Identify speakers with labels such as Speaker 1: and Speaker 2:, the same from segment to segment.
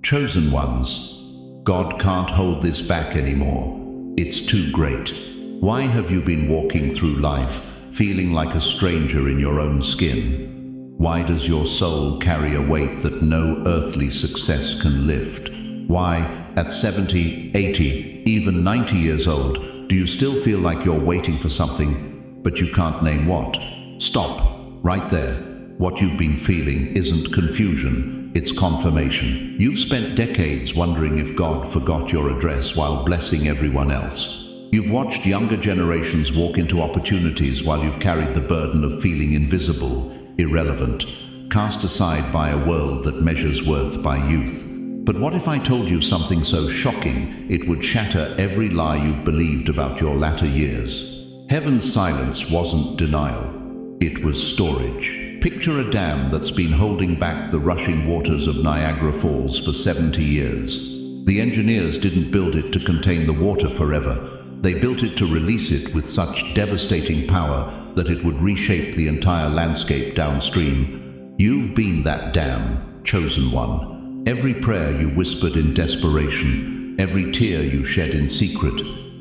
Speaker 1: Chosen ones, God can't hold this back anymore. It's too great. Why have you been walking through life feeling like a stranger in your own skin? Why does your soul carry a weight that no earthly success can lift? Why, at 70, 80, even 90 years old, do you still feel like you're waiting for something, but you can't name what? Stop, right there. What you've been feeling isn't confusion, it's confirmation. You've spent decades wondering if God forgot your address while blessing everyone else. You've watched younger generations walk into opportunities while you've carried the burden of feeling invisible, irrelevant, cast aside by a world that measures worth by youth. But what if I told you something so shocking it would shatter every lie you've believed about your latter years? Heaven's silence wasn't denial, it was storage. Picture a dam that's been holding back the rushing waters of Niagara Falls for 70 years. The engineers didn't build it to contain the water forever. They built it to release it with such devastating power that it would reshape the entire landscape downstream. You've been that dam, chosen one. Every prayer you whispered in desperation, every tear you shed in secret,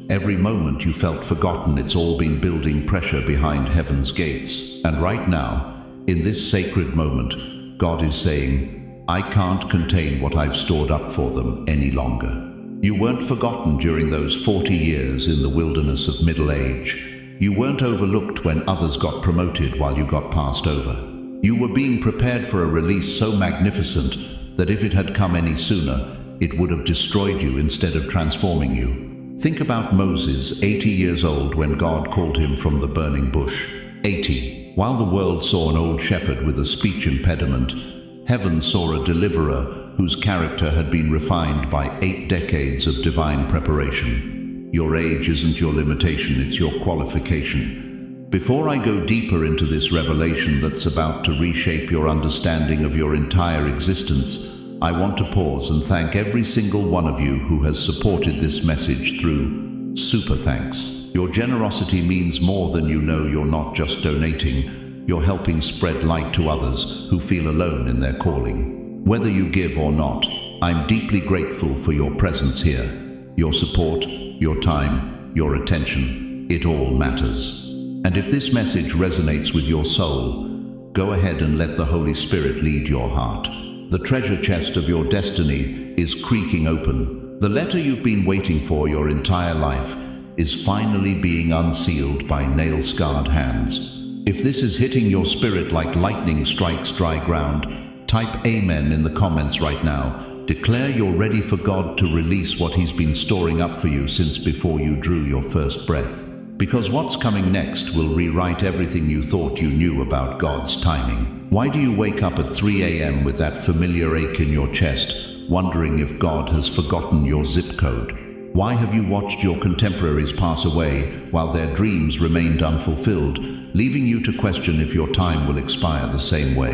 Speaker 1: every moment you felt forgotten, it's all been building pressure behind heaven's gates. And right now, in this sacred moment, God is saying, I can't contain what I've stored up for them any longer. You weren't forgotten during those 40 years in the wilderness of middle age. You weren't overlooked when others got promoted while you got passed over. You were being prepared for a release so magnificent that if it had come any sooner, it would have destroyed you instead of transforming you. Think about Moses, 80 years old when God called him from the burning bush. 80. While the world saw an old shepherd with a speech impediment, heaven saw a deliverer whose character had been refined by 8 decades of divine preparation. Your age isn't your limitation, it's your qualification. Before I go deeper into this revelation that's about to reshape your understanding of your entire existence, I want to pause and thank every single one of you who has supported this message through super thanks. Your generosity means more than you know. You're not just donating, you're helping spread light to others who feel alone in their calling. Whether you give or not, I'm deeply grateful for your presence here. Your support, your time, your attention, it all matters. And if this message resonates with your soul, go ahead and let the Holy Spirit lead your heart. The treasure chest of your destiny is creaking open. The letter you've been waiting for your entire life is finally being unsealed by nail-scarred hands. If this is hitting your spirit like lightning strikes dry ground, type Amen in the comments right now. Declare you're ready for God to release what He's been storing up for you since before you drew your first breath. Because what's coming next will rewrite everything you thought you knew about God's timing. Why do you wake up at 3 a.m. with that familiar ache in your chest, wondering if God has forgotten your zip code? Why have you watched your contemporaries pass away while their dreams remained unfulfilled, leaving you to question if your time will expire the same way?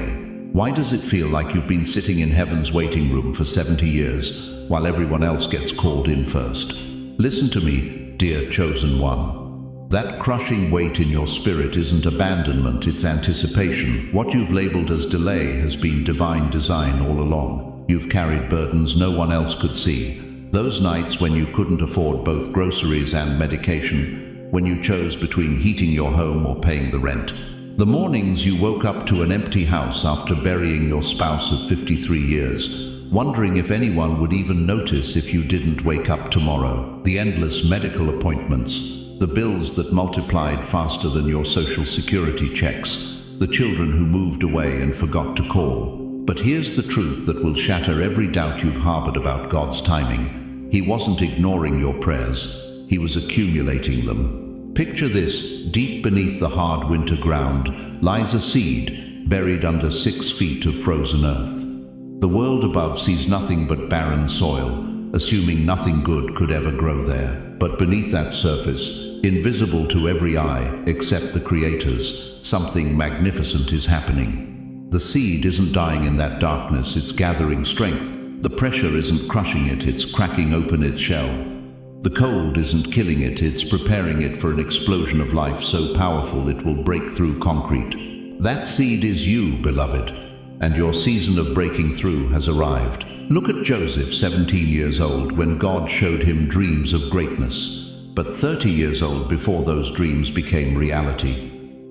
Speaker 1: Why does it feel like you've been sitting in heaven's waiting room for 70 years while everyone else gets called in first? Listen to me, dear chosen one. That crushing weight in your spirit isn't abandonment, it's anticipation. What you've labeled as delay has been divine design all along. You've carried burdens no one else could see. Those nights when you couldn't afford both groceries and medication, when you chose between heating your home or paying the rent. The mornings you woke up to an empty house after burying your spouse of 53 years, wondering if anyone would even notice if you didn't wake up tomorrow. The endless medical appointments, the bills that multiplied faster than your social security checks, the children who moved away and forgot to call. But here's the truth that will shatter every doubt you've harbored about God's timing. He wasn't ignoring your prayers, He was accumulating them. Picture this, deep beneath the hard winter ground lies a seed buried under 6 feet of frozen earth. The world above sees nothing but barren soil, assuming nothing good could ever grow there. But beneath that surface, invisible to every eye except the Creator's, something magnificent is happening. The seed isn't dying in that darkness, it's gathering strength. The pressure isn't crushing it, it's cracking open its shell. The cold isn't killing it, it's preparing it for an explosion of life so powerful it will break through concrete. That seed is you, beloved, and your season of breaking through has arrived. Look at Joseph, 17 years old, when God showed him dreams of greatness, but 30 years old before those dreams became reality.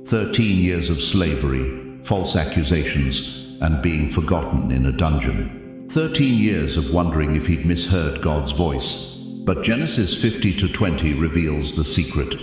Speaker 1: 13 years of slavery, false accusations, and being forgotten in a dungeon. 13 years of wondering if he'd misheard God's voice. But Genesis 50:20 reveals the secret.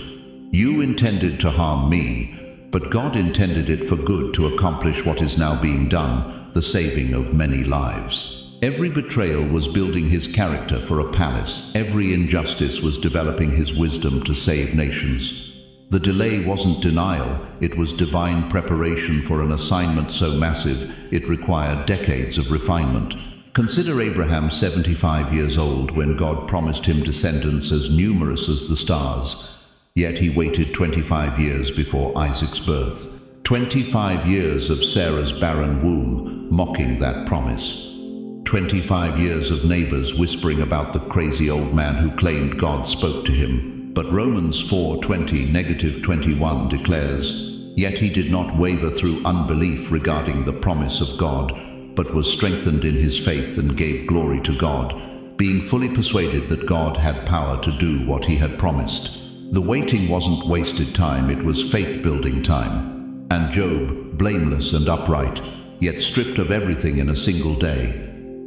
Speaker 1: You intended to harm me, but God intended it for good to accomplish what is now being done, the saving of many lives. Every betrayal was building his character for a palace. Every injustice was developing his wisdom to save nations. The delay wasn't denial, it was divine preparation for an assignment so massive it required decades of refinement. Consider Abraham, 75 years old, when God promised him descendants as numerous as the stars. Yet he waited 25 years before Isaac's birth. 25 years of Sarah's barren womb, mocking that promise. 25 years of neighbors whispering about the crazy old man who claimed God spoke to him. But Romans 4:20-21 declares, "Yet he did not waver through unbelief regarding the promise of God, but was strengthened in his faith and gave glory to God, being fully persuaded that God had power to do what he had promised." The waiting wasn't wasted time, it was faith-building time. And Job, blameless and upright, yet stripped of everything in a single day.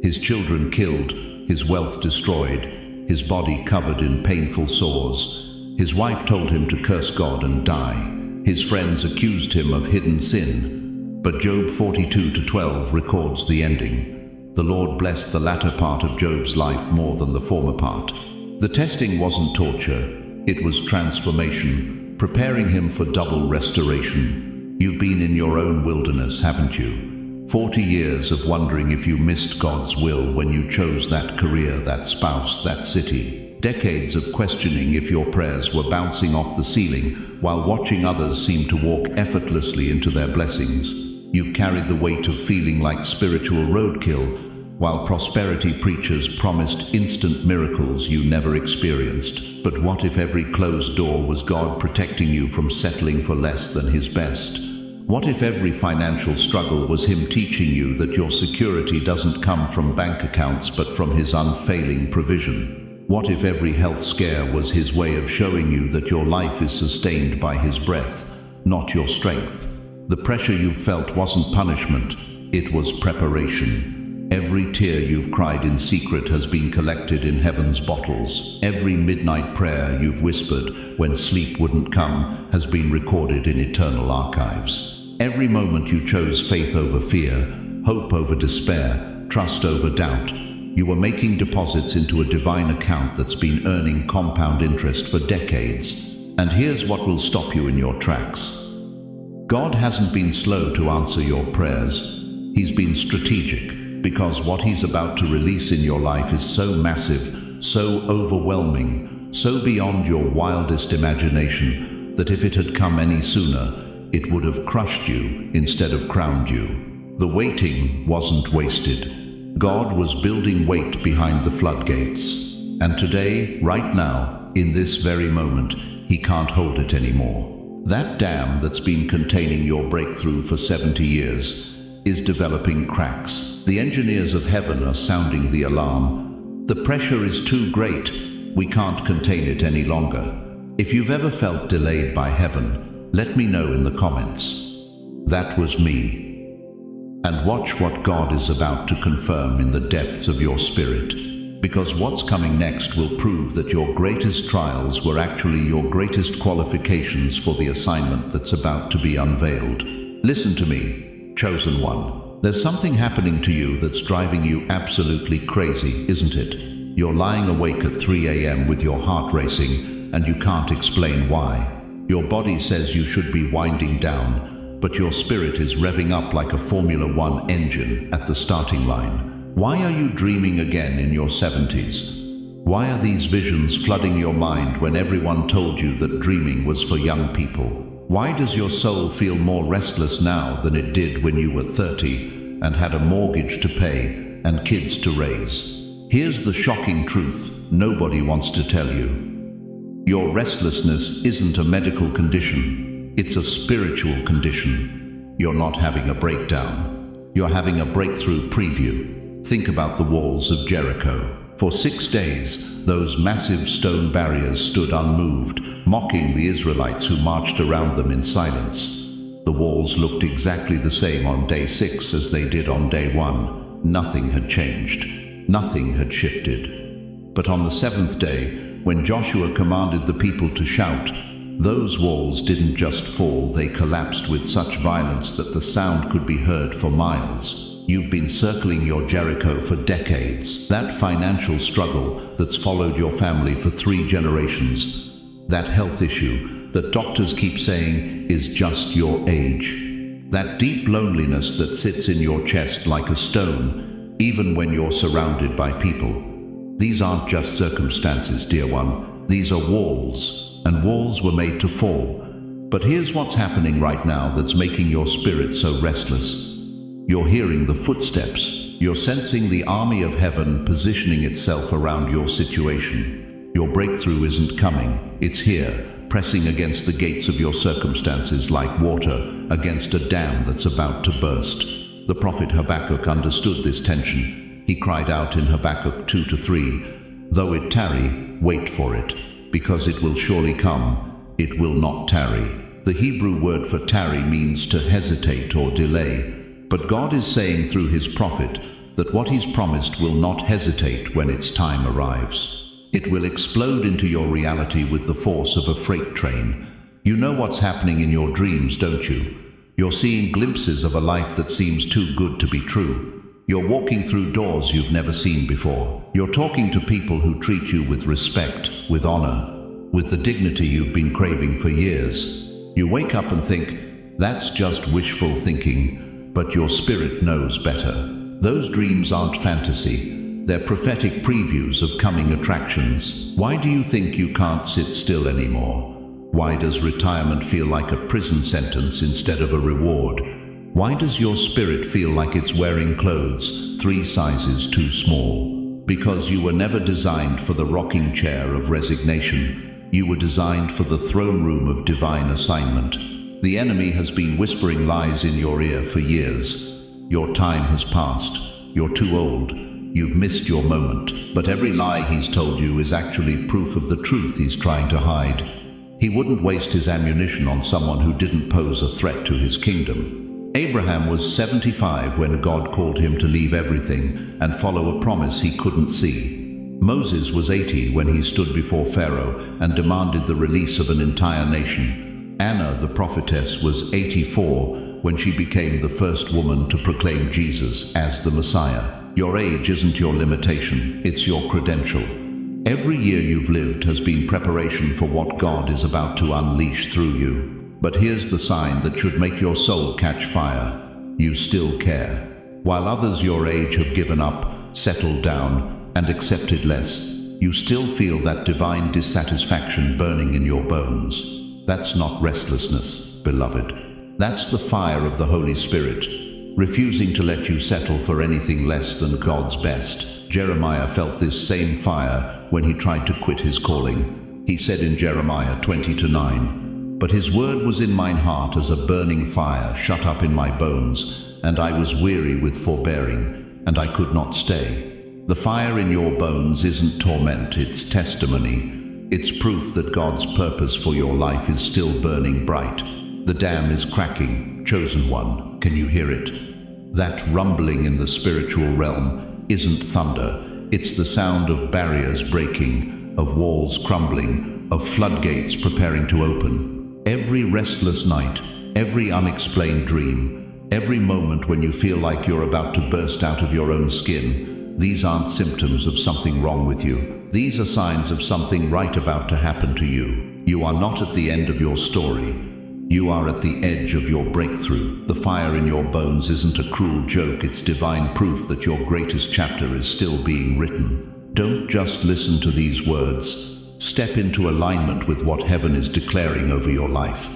Speaker 1: His children killed, his wealth destroyed, his body covered in painful sores. His wife told him to curse God and die. His friends accused him of hidden sin. But Job 42:12 records the ending. The Lord blessed the latter part of Job's life more than the former part. The testing wasn't torture, it was transformation, preparing him for double restoration. You've been in your own wilderness, haven't you? 40 years of wondering if you missed God's will when you chose that career, that spouse, that city. Decades of questioning if your prayers were bouncing off the ceiling while watching others seem to walk effortlessly into their blessings. You've carried the weight of feeling like spiritual roadkill while prosperity preachers promised instant miracles you never experienced. But what if every closed door was God protecting you from settling for less than his best? What if every financial struggle was him teaching you that your security doesn't come from bank accounts but from his unfailing provision? What if every health scare was his way of showing you that your life is sustained by his breath, not your strength? The pressure you felt wasn't punishment, it was preparation. Every tear you've cried in secret has been collected in heaven's bottles. Every midnight prayer you've whispered when sleep wouldn't come has been recorded in eternal archives. Every moment you chose faith over fear, hope over despair, trust over doubt, you were making deposits into a divine account that's been earning compound interest for decades. And here's what will stop you in your tracks. God hasn't been slow to answer your prayers. He's been strategic, because what he's about to release in your life is so massive, so overwhelming, so beyond your wildest imagination, that if it had come any sooner, it would have crushed you instead of crowned you. The waiting wasn't wasted. God was building weight behind the floodgates. And today, right now, in this very moment, he can't hold it anymore. That dam that's been containing your breakthrough for 70 years is developing cracks. The engineers of heaven are sounding the alarm. The pressure is too great. We can't contain it any longer. If you've ever felt delayed by heaven, let me know in the comments. That was me. And watch what God is about to confirm in the depths of your spirit. Because what's coming next will prove that your greatest trials were actually your greatest qualifications for the assignment that's about to be unveiled. Listen to me, chosen one. There's something happening to you that's driving you absolutely crazy, isn't it? You're lying awake at 3 a.m. with your heart racing, and you can't explain why. Your body says you should be winding down, but your spirit is revving up like a Formula One engine at the starting line. Why are you dreaming again in your 70s? Why are these visions flooding your mind when everyone told you that dreaming was for young people? Why does your soul feel more restless now than it did when you were 30 and had a mortgage to pay and kids to raise? Here's the shocking truth nobody wants to tell you. Your restlessness isn't a medical condition, it's a spiritual condition. You're not having a breakdown. You're having a breakthrough preview. Think about the walls of Jericho. For 6 days, those massive stone barriers stood unmoved, mocking the Israelites who marched around them in silence. The walls looked exactly the same on day 6 as they did on day 1. Nothing had changed. Nothing had shifted. But on the 7th day, when Joshua commanded the people to shout, those walls didn't just fall, they collapsed with such violence that the sound could be heard for miles. You've been circling your Jericho for decades. That financial struggle that's followed your family for 3 generations. That health issue that doctors keep saying is just your age. That deep loneliness that sits in your chest like a stone, even when you're surrounded by people. These aren't just circumstances, dear one. These are walls, and walls were made to fall. But here's what's happening right now that's making your spirit so restless. You're hearing the footsteps. You're sensing the army of heaven positioning itself around your situation. Your breakthrough isn't coming. It's here, pressing against the gates of your circumstances like water against a dam that's about to burst. The prophet Habakkuk understood this tension. He cried out in Habakkuk 2-3, "Though it tarry, wait for it, because it will surely come. It will not tarry." The Hebrew word for tarry means to hesitate or delay. But God is saying through his prophet that what he's promised will not hesitate when its time arrives. It will explode into your reality with the force of a freight train. You know what's happening in your dreams, don't you? You're seeing glimpses of a life that seems too good to be true. You're walking through doors you've never seen before. You're talking to people who treat you with respect, with honor, with the dignity you've been craving for years. You wake up and think, that's just wishful thinking. But your spirit knows better. Those dreams aren't fantasy. They're prophetic previews of coming attractions. Why do you think you can't sit still anymore? Why does retirement feel like a prison sentence instead of a reward? Why does your spirit feel like it's wearing clothes 3 sizes too small? Because you were never designed for the rocking chair of resignation. You were designed for the throne room of divine assignment. The enemy has been whispering lies in your ear for years. Your time has passed. You're too old. You've missed your moment. But every lie he's told you is actually proof of the truth he's trying to hide. He wouldn't waste his ammunition on someone who didn't pose a threat to his kingdom. Abraham was 75 when God called him to leave everything and follow a promise he couldn't see. Moses was 80 when he stood before Pharaoh and demanded the release of an entire nation. Anna, the prophetess, was 84 when she became the first woman to proclaim Jesus as the Messiah. Your age isn't your limitation, it's your credential. Every year you've lived has been preparation for what God is about to unleash through you. But here's the sign that should make your soul catch fire. You still care. While others your age have given up, settled down, and accepted less, you still feel that divine dissatisfaction burning in your bones. That's not restlessness, beloved. That's the fire of the Holy Spirit, refusing to let you settle for anything less than God's best. Jeremiah felt this same fire when he tried to quit his calling. He said in Jeremiah 20-9, "But his word was in mine heart as a burning fire shut up in my bones, and I was weary with forbearing, and I could not stay." The fire in your bones isn't torment, it's testimony. It's proof that God's purpose for your life is still burning bright. The dam is cracking, chosen one. Can you hear it? That rumbling in the spiritual realm isn't thunder. It's the sound of barriers breaking, of walls crumbling, of floodgates preparing to open. Every restless night, every unexplained dream, every moment when you feel like you're about to burst out of your own skin, these aren't symptoms of something wrong with you. These are signs of something right about to happen to you. You are not at the end of your story. You are at the edge of your breakthrough. The fire in your bones isn't a cruel joke, it's divine proof that your greatest chapter is still being written. Don't just listen to these words. Step into alignment with what heaven is declaring over your life.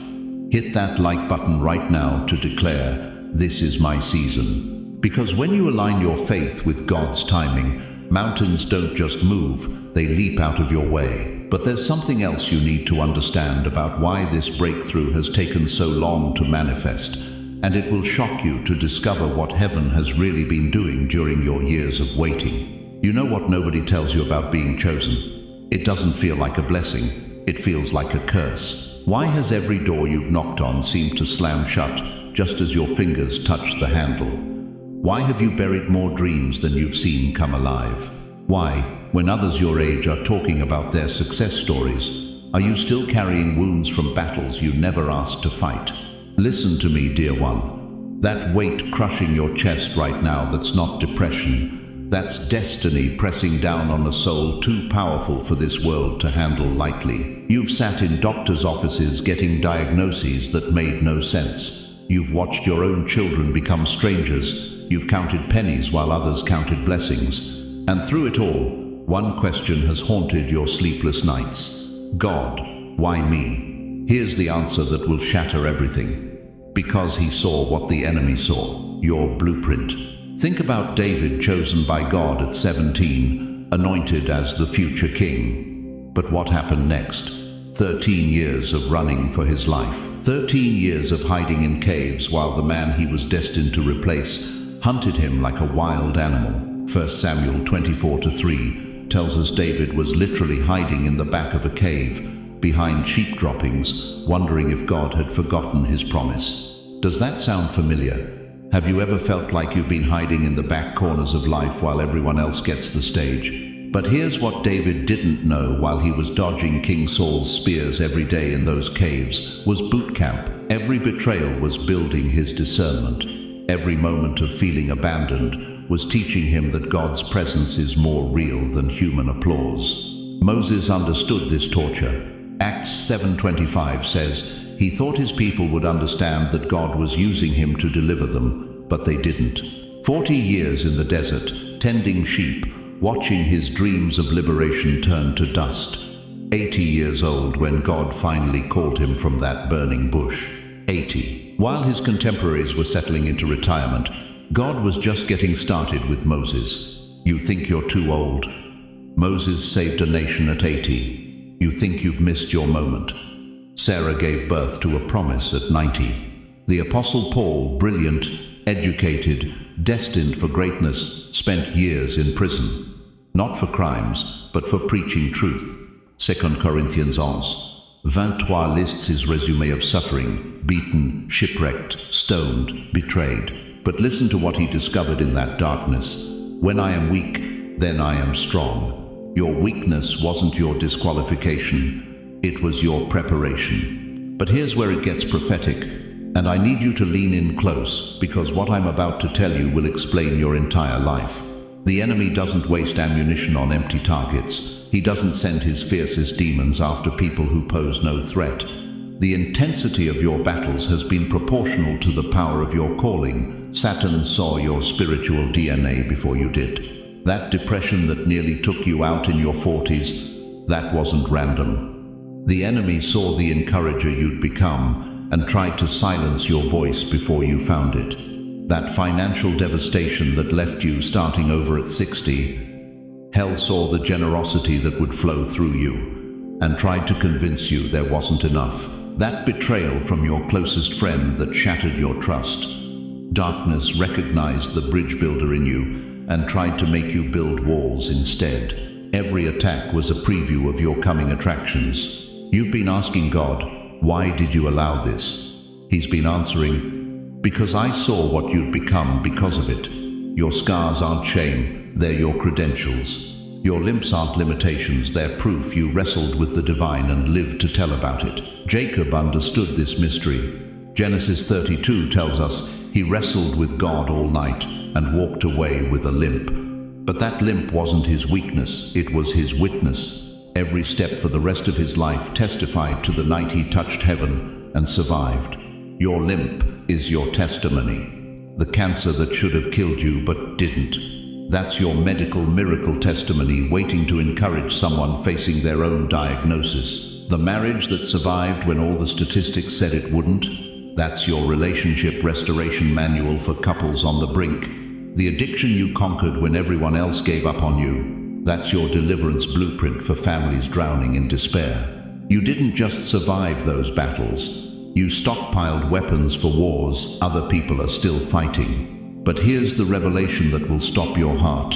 Speaker 1: Hit that like button right now to declare, "This is my season." Because when you align your faith with God's timing, mountains don't just move, they leap out of your way. But there's something else you need to understand about why this breakthrough has taken so long to manifest. and it will shock you to discover what heaven has really been doing during your years of waiting. You know what nobody tells you about being chosen? It doesn't feel like a blessing, it feels like a curse. Why has every door you've knocked on seemed to slam shut just as your fingers touch the handle? Why have you buried more dreams than you've seen come alive? Why, when others your age are talking about their success stories, are you still carrying wounds from battles you never asked to fight? Listen to me, dear one. That weight crushing your chest right now, that's not depression. That's destiny pressing down on a soul too powerful for this world to handle lightly. You've sat in doctors' offices getting diagnoses that made no sense. You've watched your own children become strangers. You've counted pennies while others counted blessings. And through it all, one question has haunted your sleepless nights. God, why me? Here's the answer that will shatter everything. Because he saw what the enemy saw, your blueprint. Think about David, chosen by God at 17, anointed as the future king. But what happened next? 13 years of running for his life. 13 years of hiding in caves while the man he was destined to replace hunted him like a wild animal. 1 Samuel 24:3 tells us David was literally hiding in the back of a cave, behind sheep droppings, wondering if God had forgotten his promise. Does that sound familiar? Have you ever felt like you've been hiding in the back corners of life while everyone else gets the stage? But here's what David didn't know while he was dodging King Saul's spears every day in those caves was boot camp. Every betrayal was building his discernment. Every moment of feeling abandoned was teaching him that God's presence is more real than human applause. Moses understood this torture. Acts 7:25 says, he thought his people would understand that God was using him to deliver them, but they didn't. 40 years in the desert, tending sheep, watching his dreams of liberation turn to dust. 80 years old when God finally called him from that burning bush. 80. While his contemporaries were settling into retirement, God was just getting started with Moses. You think you're too old? Moses saved a nation at 80. You think you've missed your moment? Sarah gave birth to a promise at 90. The Apostle Paul, brilliant, educated, destined for greatness, spent years in prison. Not for crimes, but for preaching truth. 2 Corinthians 11:23 lists his resume of suffering, beaten, shipwrecked, stoned, betrayed. But listen to what he discovered in that darkness. When I am weak, then I am strong. Your weakness wasn't your disqualification. It was your preparation. But here's where it gets prophetic, and I need you to lean in close, because what I'm about to tell you will explain your entire life. The enemy doesn't waste ammunition on empty targets. He doesn't send his fiercest demons after people who pose no threat. The intensity of your battles has been proportional to the power of your calling. Satan saw your spiritual DNA before you did. That depression that nearly took you out in your 40s, that wasn't random. The enemy saw the encourager you'd become and tried to silence your voice before you found it. That financial devastation that left you starting over at 60, hell saw the generosity that would flow through you and tried to convince you there wasn't enough. That betrayal from your closest friend that shattered your trust. Darkness recognized the bridge builder in you and tried to make you build walls instead. Every attack was a preview of your coming attractions. You've been asking God, why did you allow this? He's been answering, because I saw what you'd become because of it. Your scars aren't shame, they're your credentials. Your limps aren't limitations, they're proof you wrestled with the divine and lived to tell about it. Jacob understood this mystery. Genesis 32 tells us he wrestled with God all night and walked away with a limp. But that limp wasn't his weakness, it was his witness. Every step for the rest of his life testified to the night he touched heaven and survived. Your limp is your testimony. The cancer that should have killed you but didn't. That's your medical miracle testimony waiting to encourage someone facing their own diagnosis. The marriage that survived when all the statistics said it wouldn't. That's your relationship restoration manual for couples on the brink. The addiction you conquered when everyone else gave up on you. That's your deliverance blueprint for families drowning in despair. You didn't just survive those battles. You stockpiled weapons for wars other people are still fighting. But here's the revelation that will stop your heart.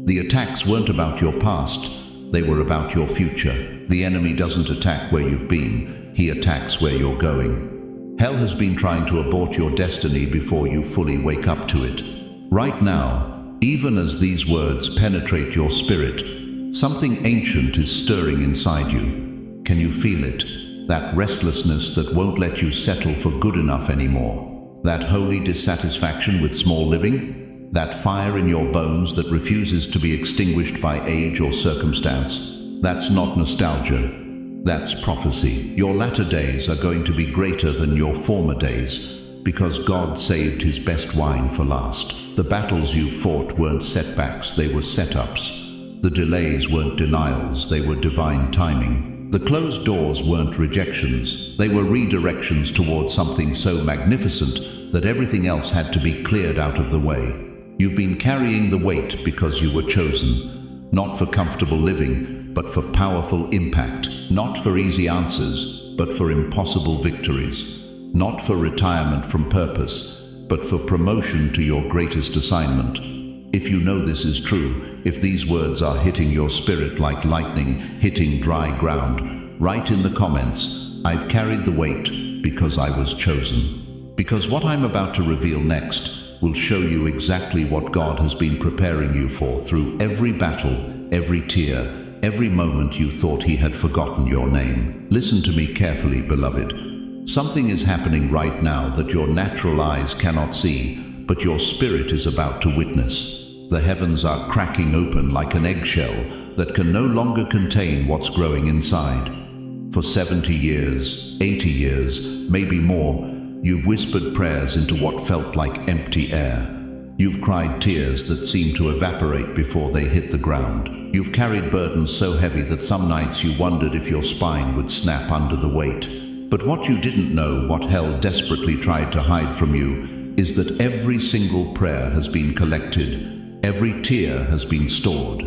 Speaker 1: The attacks weren't about your past, they were about your future. The enemy doesn't attack where you've been, he attacks where you're going. Hell has been trying to abort your destiny before you fully wake up to it. Right now, even as these words penetrate your spirit, something ancient is stirring inside you. Can you feel it? That restlessness that won't let you settle for good enough anymore. That holy dissatisfaction with small living? That fire in your bones that refuses to be extinguished by age or circumstance? That's not nostalgia. That's prophecy. Your latter days are going to be greater than your former days, because God saved his best wine for last. The battles you fought weren't setbacks, they were setups. The delays weren't denials, they were divine timing. The closed doors weren't rejections, they were redirections towards something so magnificent that everything else had to be cleared out of the way. You've been carrying the weight because you were chosen, not for comfortable living, but for powerful impact, not for easy answers, but for impossible victories, not for retirement from purpose, but for promotion to your greatest assignment. If you know this is true, if these words are hitting your spirit like lightning hitting dry ground, write in the comments, I've carried the weight because I was chosen. Because what I'm about to reveal next will show you exactly what God has been preparing you for through every battle, every tear, every moment you thought he had forgotten your name. Listen to me carefully, beloved. Something is happening right now that your natural eyes cannot see, but your spirit is about to witness. The heavens are cracking open like an eggshell that can no longer contain what's growing inside. For 70 years, 80 years, maybe more, you've whispered prayers into what felt like empty air. You've cried tears that seemed to evaporate before they hit the ground. You've carried burdens so heavy that some nights you wondered if your spine would snap under the weight. But what you didn't know, what hell desperately tried to hide from you, is that every single prayer has been collected, every tear has been stored,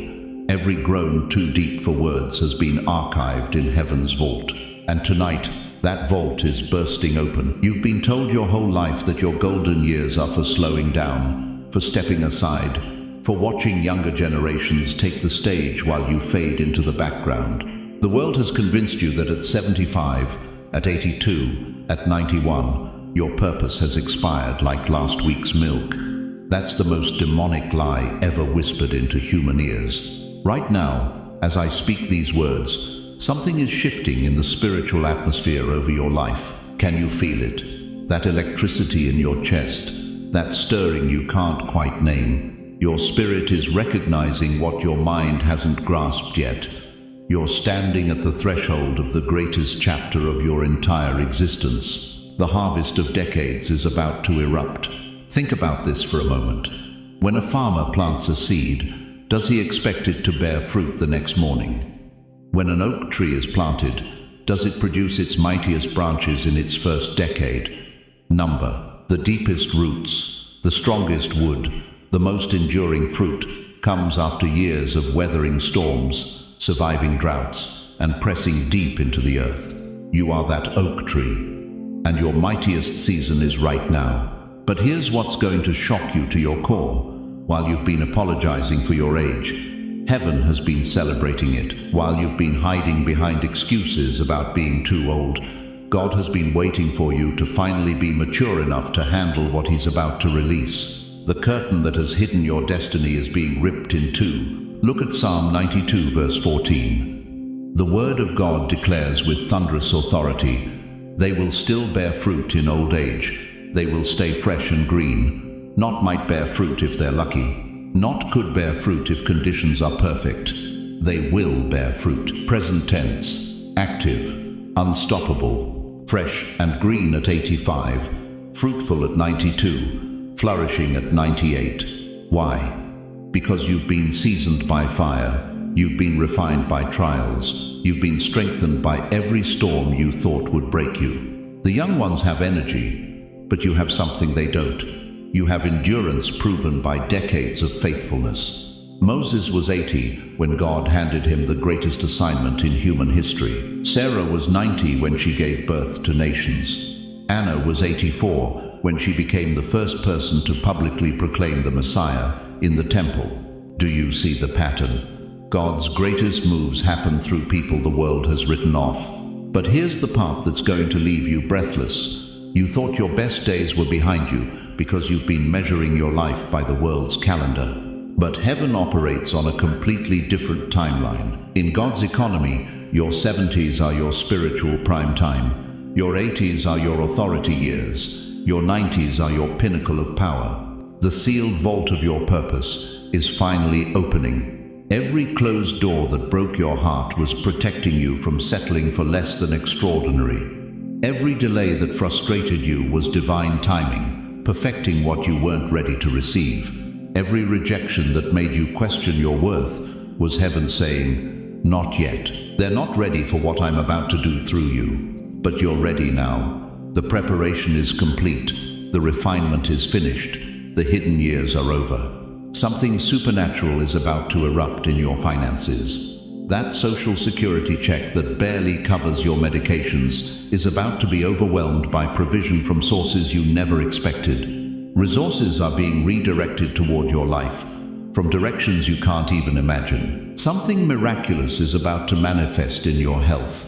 Speaker 1: every groan too deep for words has been archived in heaven's vault. And tonight, that vault is bursting open. You've been told your whole life that your golden years are for slowing down, for stepping aside, for watching younger generations take the stage while you fade into the background. The world has convinced you that at 75, at 82, at 91, your purpose has expired like last week's milk. That's the most demonic lie ever whispered into human ears. Right now, as I speak these words, something is shifting in the spiritual atmosphere over your life. Can you feel it? That electricity in your chest, that stirring you can't quite name. Your spirit is recognizing what your mind hasn't grasped yet. You're standing at the threshold of the greatest chapter of your entire existence. The harvest of decades is about to erupt. Think about this for a moment. When a farmer plants a seed, does he expect it to bear fruit the next morning? When an oak tree is planted, does it produce its mightiest branches in its first decade? Number, the deepest roots, the strongest wood, the most enduring fruit comes after years of weathering storms, surviving droughts, and pressing deep into the earth. You are that oak tree, and your mightiest season is right now. But here's what's going to shock you to your core. While you've been apologizing for your age, heaven has been celebrating it. While you've been hiding behind excuses about being too old, God has been waiting for you to finally be mature enough to handle what he's about to release. The curtain that has hidden your destiny is being ripped in two. Look at Psalm 92 verse 14. The word of God declares with thunderous authority, they will still bear fruit in old age. They will stay fresh and green. Not might bear fruit if they're lucky. Not could bear fruit if conditions are perfect. They will bear fruit. Present tense, active, unstoppable, fresh and green at 85, fruitful at 92, flourishing at 98. Why? Because you've been seasoned by fire, you've been refined by trials, you've been strengthened by every storm you thought would break you. The young ones have energy, but you have something they don't. You have endurance proven by decades of faithfulness. Moses was 80 when God handed him the greatest assignment in human history. Sarah was 90 when she gave birth to nations. Anna was 84 when she became the first person to publicly proclaim the Messiah in the temple. Do you see the pattern? God's greatest moves happen through people the world has written off. But here's the part that's going to leave you breathless. You thought your best days were behind you because you've been measuring your life by the world's calendar. But heaven operates on a completely different timeline. In God's economy, your 70s are your spiritual prime time. Your 80s are your authority years. Your 90s are your pinnacle of power. The sealed vault of your purpose is finally opening. Every closed door that broke your heart was protecting you from settling for less than extraordinary. Every delay that frustrated you was divine timing, perfecting what you weren't ready to receive. Every rejection that made you question your worth was heaven saying, "Not yet. They're not ready for what I'm about to do through you. But you're ready now. The preparation is complete. The refinement is finished. The hidden years are over. Something supernatural is about to erupt in your finances. That social security check that barely covers your medications is about to be overwhelmed by provision from sources you never expected. Resources are being redirected toward your life, from directions you can't even imagine. Something miraculous is about to manifest in your health.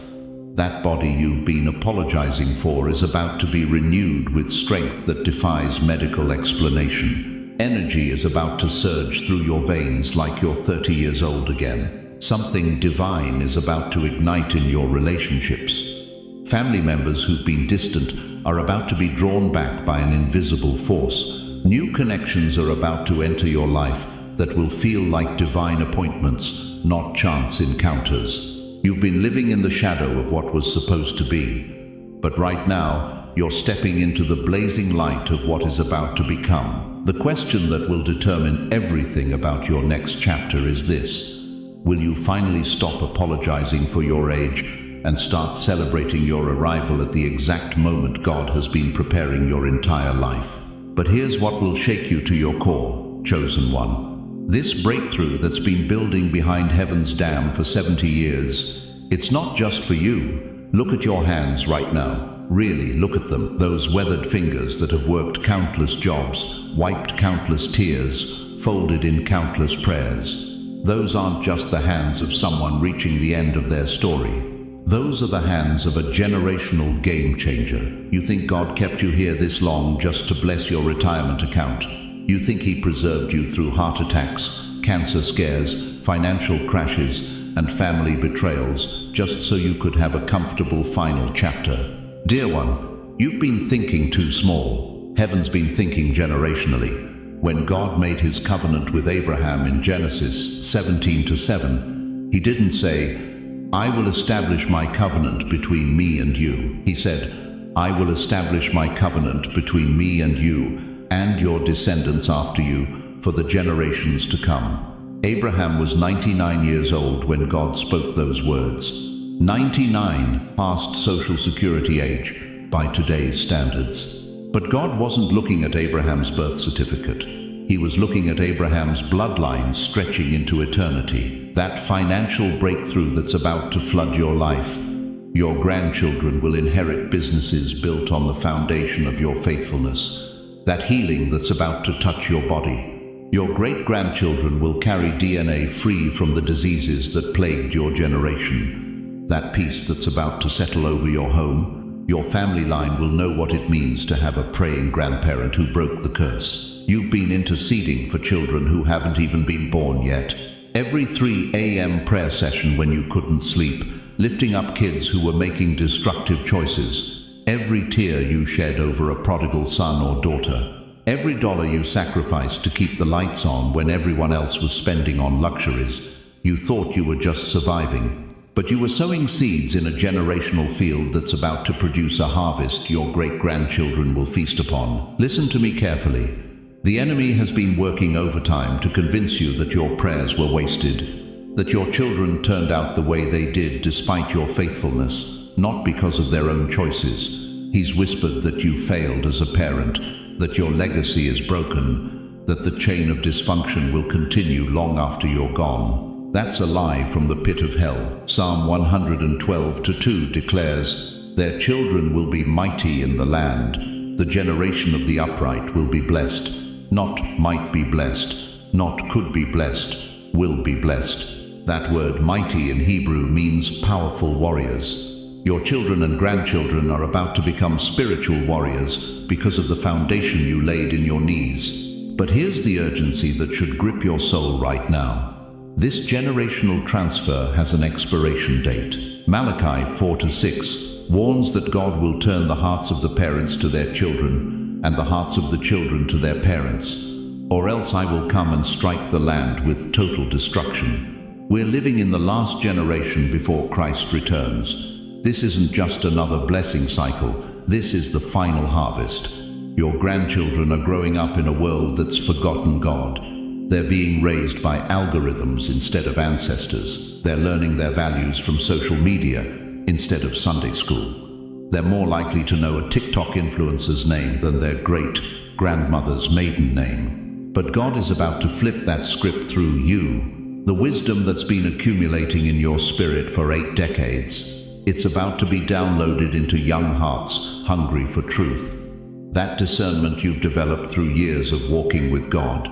Speaker 1: That body you've been apologizing for is about to be renewed with strength that defies medical explanation. Energy is about to surge through your veins like you're 30 years old again. Something divine is about to ignite in your relationships. Family members who've been distant are about to be drawn back by an invisible force. New connections are about to enter your life that will feel like divine appointments, not chance encounters. You've been living in the shadow of what was supposed to be, but right now you're stepping into the blazing light of what is about to become. The question that will determine everything about your next chapter is this: will you finally stop apologizing for your age and start celebrating your arrival at the exact moment God has been preparing your entire life? But here's what will shake you to your core, chosen one. This breakthrough that's been building behind heaven's dam for 70 years, it's not just for you. Look at your hands right now. Really, look at them. Those weathered fingers that have worked countless jobs, wiped countless tears, folded in countless prayers. Those aren't just the hands of someone reaching the end of their story. Those are the hands of a generational game changer. You think God kept you here this long just to bless your retirement account? You think He preserved you through heart attacks, cancer scares, financial crashes, and family betrayals just so you could have a comfortable final chapter? Dear one, you've been thinking too small. Heaven's been thinking generationally. When God made His covenant with Abraham in Genesis 17:7, He didn't say, "I will establish my covenant between me and you." He said, "I will establish my covenant between me and you and your descendants after you for the generations to come." Abraham was 99 years old when God spoke those words. 99, past Social Security age by today's standards. But God wasn't looking at Abraham's birth certificate. He was looking at Abraham's bloodline stretching into eternity. That financial breakthrough that's about to flood your life. Your grandchildren will inherit businesses built on the foundation of your faithfulness. That healing that's about to touch your body. Your great-grandchildren will carry DNA free from the diseases that plagued your generation. That peace that's about to settle over your home. Your family line will know what it means to have a praying grandparent who broke the curse. You've been interceding for children who haven't even been born yet. Every 3 a.m. prayer session when you couldn't sleep, lifting up kids who were making destructive choices. Every tear you shed over a prodigal son or daughter. Every dollar you sacrificed to keep the lights on when everyone else was spending on luxuries. You thought you were just surviving. But you were sowing seeds in a generational field that's about to produce a harvest your great-grandchildren will feast upon. Listen to me carefully. The enemy has been working overtime to convince you that your prayers were wasted, that your children turned out the way they did despite your faithfulness, not because of their own choices. He's whispered that you failed as a parent, that your legacy is broken, that the chain of dysfunction will continue long after you're gone. That's a lie from the pit of hell. Psalm 112:2 declares, "Their children will be mighty in the land. The generation of the upright will be blessed." Not might be blessed, not could be blessed, will be blessed. That word mighty in Hebrew means powerful warriors. Your children and grandchildren are about to become spiritual warriors because of the foundation you laid in your knees. But here's the urgency that should grip your soul right now. This generational transfer has an expiration date. Malachi 4:6 warns that God will turn the hearts of the parents to their children and the hearts of the children to their parents, or else I will come and strike the land with total destruction. We're living in the last generation before Christ returns. This isn't just another blessing cycle, this is the final harvest. Your grandchildren are growing up in a world that's forgotten God. They're being raised by algorithms instead of ancestors. They're learning their values from social media instead of Sunday school. They're more likely to know a TikTok influencer's name than their great-grandmother's maiden name. But God is about to flip that script through you. The wisdom that's been accumulating in your spirit for 8 decades. It's about to be downloaded into young hearts hungry for truth. That discernment you've developed through years of walking with God.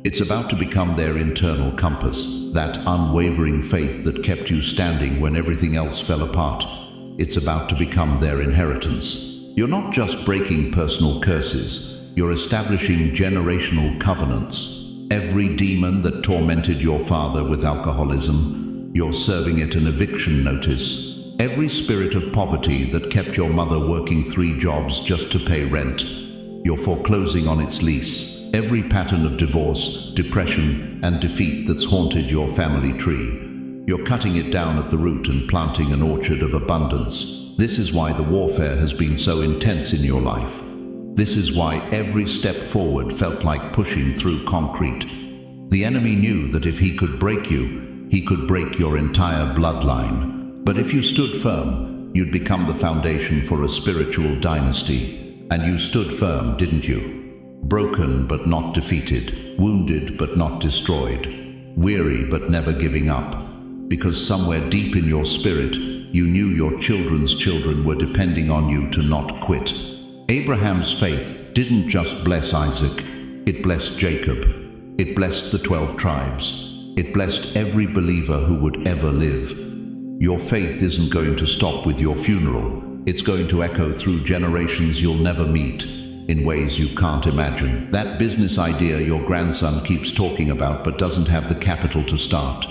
Speaker 1: It's about to become their internal compass, that unwavering faith that kept you standing when everything else fell apart. It's about to become their inheritance. You're not just breaking personal curses, you're establishing generational covenants. Every demon that tormented your father with alcoholism, you're serving it an eviction notice. Every spirit of poverty that kept your mother working 3 jobs just to pay rent, you're foreclosing on its lease. Every pattern of divorce, depression, and defeat that's haunted your family tree, you're cutting it down at the root and planting an orchard of abundance. This is why the warfare has been so intense in your life. This is why every step forward felt like pushing through concrete. The enemy knew that if he could break you, he could break your entire bloodline. But if you stood firm, you'd become the foundation for a spiritual dynasty. And you stood firm, didn't you? Broken but not defeated, wounded but not destroyed, weary but never giving up. Because somewhere deep in your spirit, you knew your children's children were depending on you to not quit. Abraham's faith didn't just bless Isaac, it blessed Jacob. It blessed the 12 tribes. It blessed every believer who would ever live. Your faith isn't going to stop with your funeral. It's going to echo through generations you'll never meet, in ways you can't imagine. That business idea your grandson keeps talking about but doesn't have the capital to start.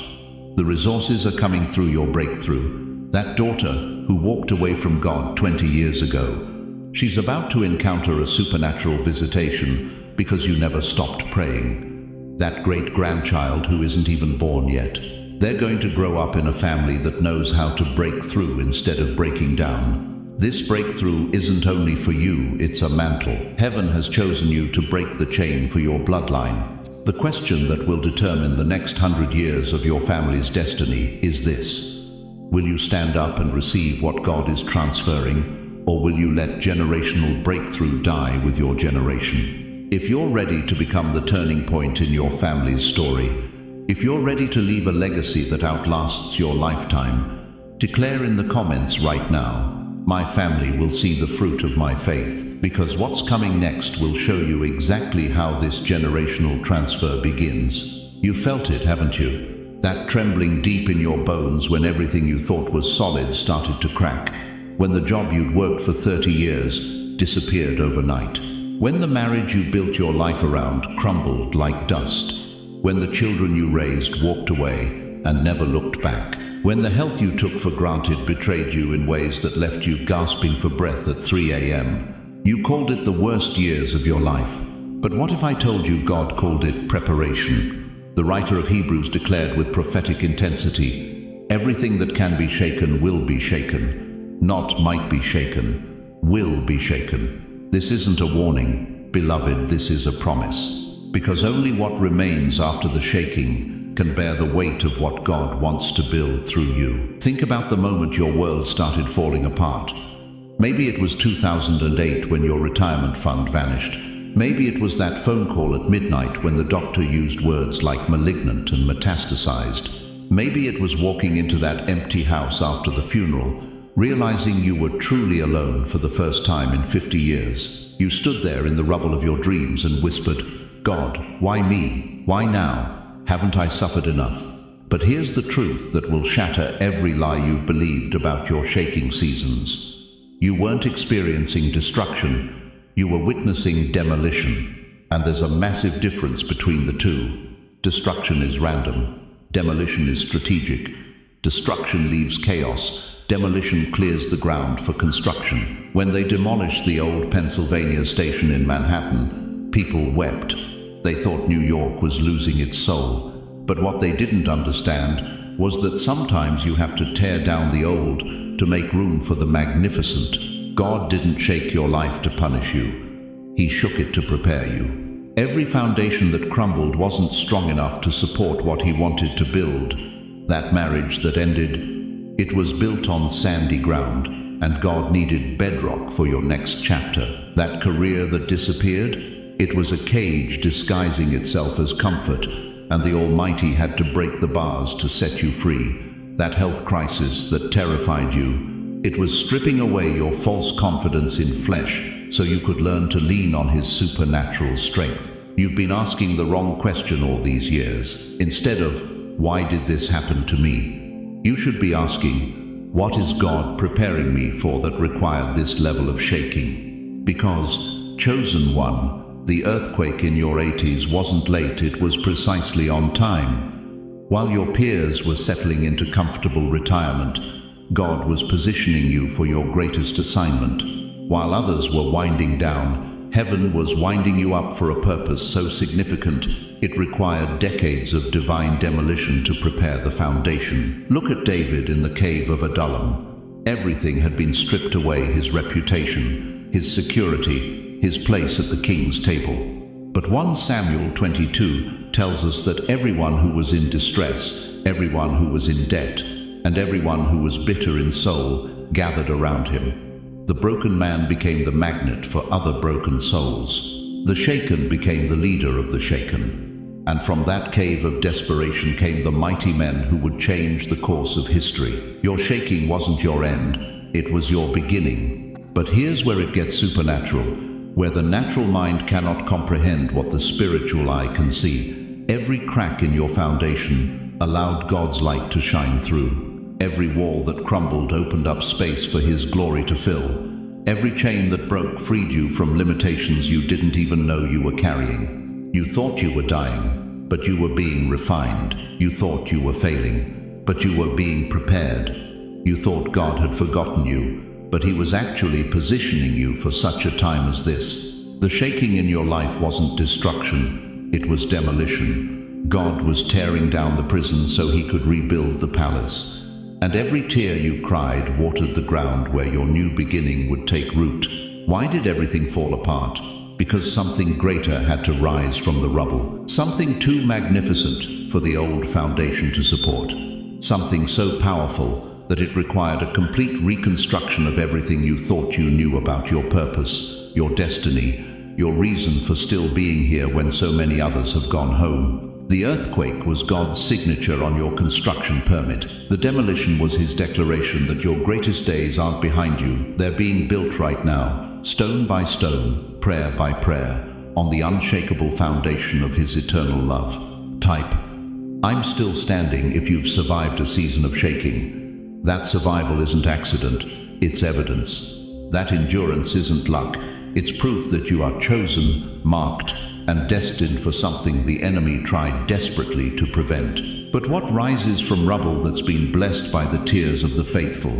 Speaker 1: The resources are coming through your breakthrough. That daughter who walked away from God 20 years ago, she's about to encounter a supernatural visitation because you never stopped praying. That great-grandchild who isn't even born yet, they're going to grow up in a family that knows how to break through instead of breaking down. This breakthrough isn't only for you, it's a mantle. Heaven has chosen you to break the chain for your bloodline. The question that will determine the next 100 years of your family's destiny is this: will you stand up and receive what God is transferring, or will you let generational breakthrough die with your generation? If you're ready to become the turning point in your family's story, if you're ready to leave a legacy that outlasts your lifetime, declare in the comments right now, "My family will see the fruit of my faith," because what's coming next will show you exactly how this generational transfer begins. You felt it, haven't you? That trembling deep in your bones when everything you thought was solid started to crack. When the job you'd worked for 30 years disappeared overnight. When the marriage you built your life around crumbled like dust. When the children you raised walked away and never looked back. When the health you took for granted betrayed you in ways that left you gasping for breath at 3 a.m. You called it the worst years of your life. But what if I told you God called it preparation? The writer of Hebrews declared with prophetic intensity, "Everything that can be shaken will be shaken. Not might be shaken, will be shaken." This isn't a warning, beloved, this is a promise. Because only what remains after the shaking can bear the weight of what God wants to build through you. Think about the moment your world started falling apart. Maybe it was 2008 when your retirement fund vanished. Maybe it was that phone call at midnight when the doctor used words like malignant and metastasized. Maybe it was walking into that empty house after the funeral, realizing you were truly alone for the first time in 50 years. You stood there in the rubble of your dreams and whispered, "God, why me? Why now? Haven't I suffered enough?" But here's the truth that will shatter every lie you've believed about your shaking seasons. You weren't experiencing destruction, you were witnessing demolition. And there's a massive difference between the two. Destruction is random. Demolition is strategic. Destruction leaves chaos. Demolition clears the ground for construction. When they demolished the old Pennsylvania station in Manhattan, people wept. They thought New York was losing its soul. But what they didn't understand was that sometimes you have to tear down the old to make room for the magnificent. God didn't shake your life to punish you. He shook it to prepare you. Every foundation that crumbled wasn't strong enough to support what he wanted to build. That marriage that ended, it was built on sandy ground, and God needed bedrock for your next chapter. That career that disappeared, it was a cage disguising itself as comfort, and the Almighty had to break the bars to set you free. That health crisis that terrified you, it was stripping away your false confidence in flesh so you could learn to lean on His supernatural strength. You've been asking the wrong question all these years. Instead of, "Why did this happen to me?" you should be asking, "What is God preparing me for that required this level of shaking?" Because, chosen one, the earthquake in your 80s wasn't late, it was precisely on time. While your peers were settling into comfortable retirement, God was positioning you for your greatest assignment. While others were winding down, heaven was winding you up for a purpose so significant it required decades of divine demolition to prepare the foundation. Look at David in the cave of Adullam. Everything had been stripped away: his reputation, his security, his place at the king's table. But 1 Samuel 22 tells us that everyone who was in distress, everyone who was in debt, and everyone who was bitter in soul gathered around him. The broken man became the magnet for other broken souls. The shaken became the leader of the shaken. And from that cave of desperation came the mighty men who would change the course of history. Your shaking wasn't your end, it was your beginning. But here's where it gets supernatural, where the natural mind cannot comprehend what the spiritual eye can see. Every crack in your foundation allowed God's light to shine through. Every wall that crumbled opened up space for His glory to fill. Every chain that broke freed you from limitations you didn't even know you were carrying. You thought you were dying, but you were being refined. You thought you were failing, but you were being prepared. You thought God had forgotten you, but He was actually positioning you for such a time as this. The shaking in your life wasn't destruction, it was demolition. God was tearing down the prison so He could rebuild the palace. And every tear you cried watered the ground where your new beginning would take root. Why did everything fall apart? Because something greater had to rise from the rubble. Something too magnificent for the old foundation to support. Something so powerful that it required a complete reconstruction of everything you thought you knew about your purpose, your destiny, your reason for still being here when so many others have gone home. The earthquake was God's signature on your construction permit. The demolition was His declaration that your greatest days aren't behind you. They're being built right now, stone by stone, prayer by prayer, on the unshakable foundation of His eternal love. Type, "I'm still standing" if you've survived a season of shaking. That survival isn't accident, it's evidence. That endurance isn't luck, it's proof that you are chosen, marked, and destined for something the enemy tried desperately to prevent. But what rises from rubble that's been blessed by the tears of the faithful?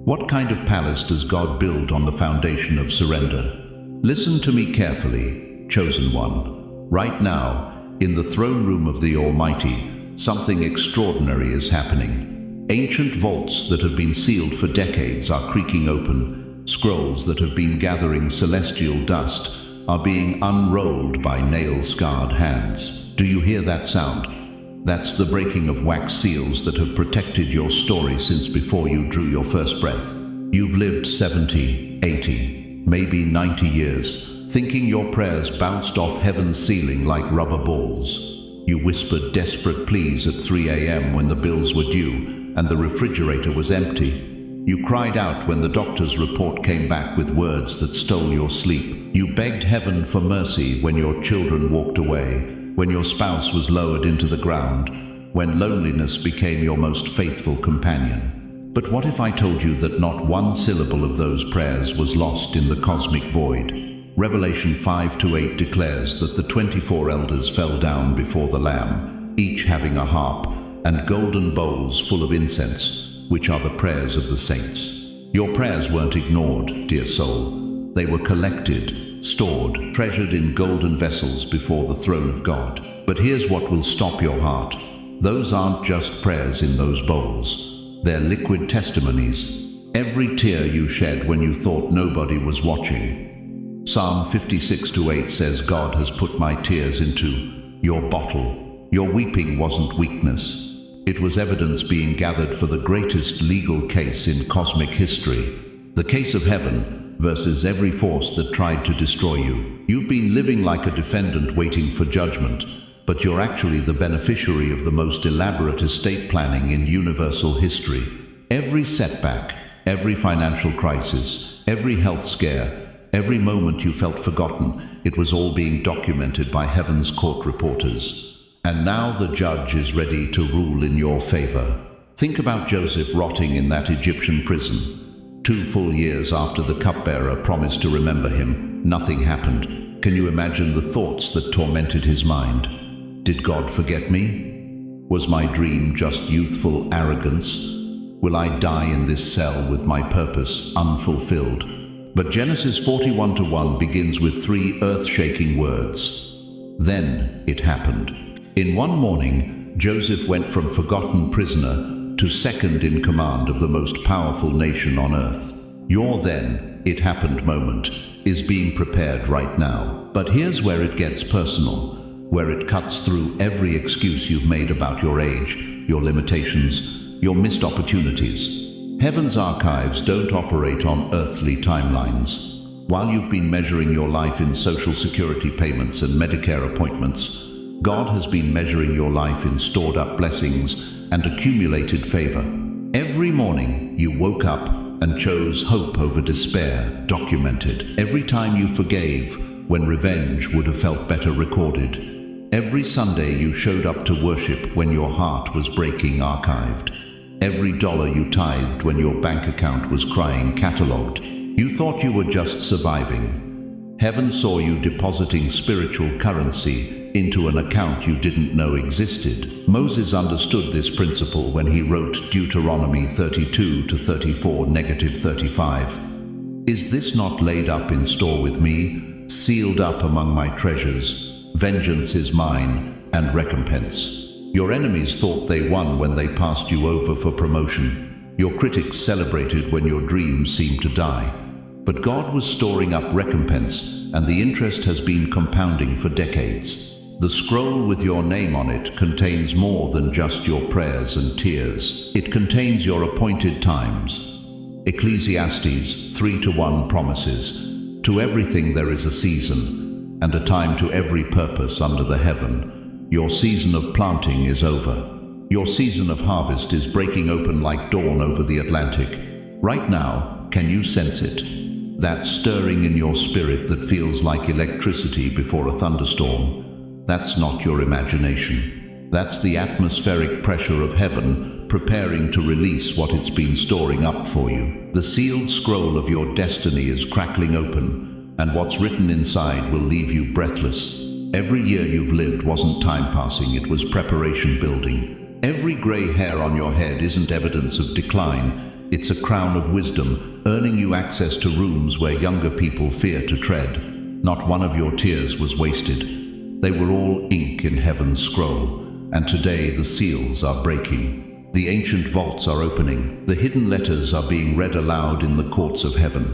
Speaker 1: What kind of palace does God build on the foundation of surrender? Listen to me carefully, chosen one. Right now, in the throne room of the Almighty, something extraordinary is happening. Ancient vaults that have been sealed for decades are creaking open. Scrolls that have been gathering celestial dust are being unrolled by nail-scarred hands. Do you hear that sound? That's the breaking of wax seals that have protected your story since before you drew your first breath. You've lived 70, 80, maybe 90 years, thinking your prayers bounced off heaven's ceiling like rubber balls. You whispered desperate pleas at 3 a.m. when the bills were due and the refrigerator was empty. You cried out when the doctor's report came back with words that stole your sleep. You begged heaven for mercy when your children walked away, when your spouse was lowered into the ground, when loneliness became your most faithful companion. But what if I told you that not one syllable of those prayers was lost in the cosmic void? Revelation 5-8 declares that the 24 elders fell down before the Lamb, each having a harp and golden bowls full of incense, which are the prayers of the saints. Your prayers weren't ignored, dear soul. They were collected, stored, treasured in golden vessels before the throne of God. But here's what will stop your heart. Those aren't just prayers in those bowls. They're liquid testimonies. Every tear you shed when you thought nobody was watching. Psalm 56-8 says, God has put my tears into your bottle. Your weeping wasn't weakness. It was evidence being gathered for the greatest legal case in cosmic history. The case of heaven versus every force that tried to destroy you. You've been living like a defendant waiting for judgment, but you're actually the beneficiary of the most elaborate estate planning in universal history. Every setback, every financial crisis, every health scare, every moment you felt forgotten, it was all being documented by heaven's court reporters. And now the judge is ready to rule in your favor. Think about Joseph rotting in that Egyptian prison. 2 full years after the cupbearer promised to remember him, nothing happened. Can you imagine the thoughts that tormented his mind? Did God forget me? Was my dream just youthful arrogance? Will I die in this cell with my purpose unfulfilled? But Genesis 41:1 begins with 3 earth-shaking words. Then it happened. In one morning, Joseph went from forgotten prisoner to second in command of the most powerful nation on earth. Your then it happened moment is being prepared right now. But here's where it gets personal, where it cuts through every excuse you've made about your age, your limitations, your missed opportunities. Heaven's archives don't operate on earthly timelines. While you've been measuring your life in Social Security payments and Medicare appointments, God has been measuring your life in stored up blessings and accumulated favor. Every morning you woke up and chose hope over despair, documented. Every time you forgave when revenge would have felt better, recorded. Every Sunday you showed up to worship when your heart was breaking, archived. Every dollar you tithed when your bank account was crying, catalogued. You thought you were just surviving. Heaven saw you depositing spiritual currency into an account you didn't know existed. Moses understood this principle when he wrote Deuteronomy 32-34-35. Is this not laid up in store with me, sealed up among my treasures? Vengeance is mine, and recompense. Your enemies thought they won when they passed you over for promotion. Your critics celebrated when your dreams seemed to die. But God was storing up recompense, and the interest has been compounding for decades. The scroll with your name on it contains more than just your prayers and tears. It contains your appointed times. Ecclesiastes 3:1 promises, to everything there is a season, and a time to every purpose under the heaven. Your season of planting is over. Your season of harvest is breaking open like dawn over the Atlantic. Right now, can you sense it? That stirring in your spirit that feels like electricity before a thunderstorm. That's not your imagination. That's the atmospheric pressure of heaven preparing to release what it's been storing up for you. The sealed scroll of your destiny is crackling open, and what's written inside will leave you breathless. Every year you've lived wasn't time passing, it was preparation building. Every gray hair on your head isn't evidence of decline, it's a crown of wisdom, earning you access to rooms where younger people fear to tread. Not one of your tears was wasted. They were all ink in heaven's scroll, and today the seals are breaking. The ancient vaults are opening, the hidden letters are being read aloud in the courts of heaven,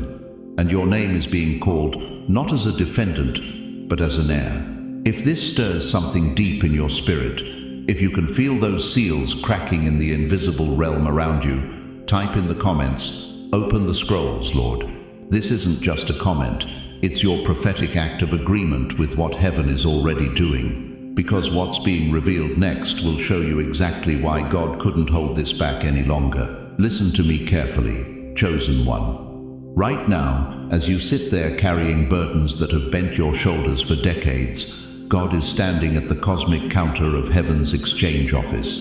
Speaker 1: and your name is being called not as a defendant, but as an heir. If this stirs something deep in your spirit, if you can feel those seals cracking in the invisible realm around you, type in the comments, "Open the scrolls, Lord." This isn't just a comment, It's your prophetic act of agreement with what heaven is already doing. Because what's being revealed next will show you exactly why God couldn't hold this back any longer. Listen to me carefully, chosen one. Right now, as you sit there carrying burdens that have bent your shoulders for decades, God is standing at the cosmic counter of heaven's exchange office.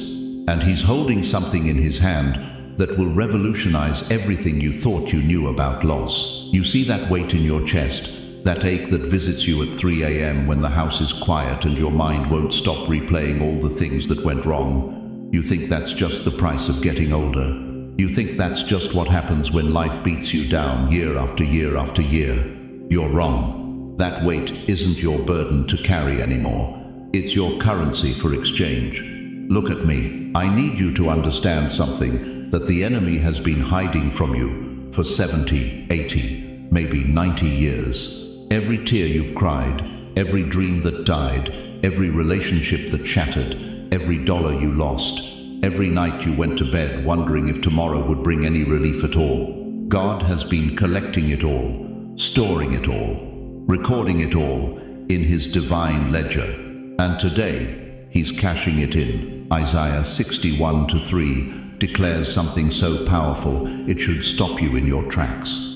Speaker 1: And he's holding something in his hand that will revolutionize everything you thought you knew about loss. You see that weight in your chest, that ache that visits you at 3 a.m. when the house is quiet and your mind won't stop replaying all the things that went wrong. You think that's just the price of getting older. You think that's just what happens when life beats you down year after year after year. You're wrong. That weight isn't your burden to carry anymore. It's your currency for exchange. Look at me. I need you to understand something that the enemy has been hiding from you for 70, 80, maybe 90 years. Every tear you've cried, every dream that died, every relationship that shattered, every dollar you lost, every night you went to bed wondering if tomorrow would bring any relief at all. God has been collecting it all, storing it all, recording it all in his divine ledger. And today, he's cashing it in. Isaiah 61:3 declares something so powerful it should stop you in your tracks.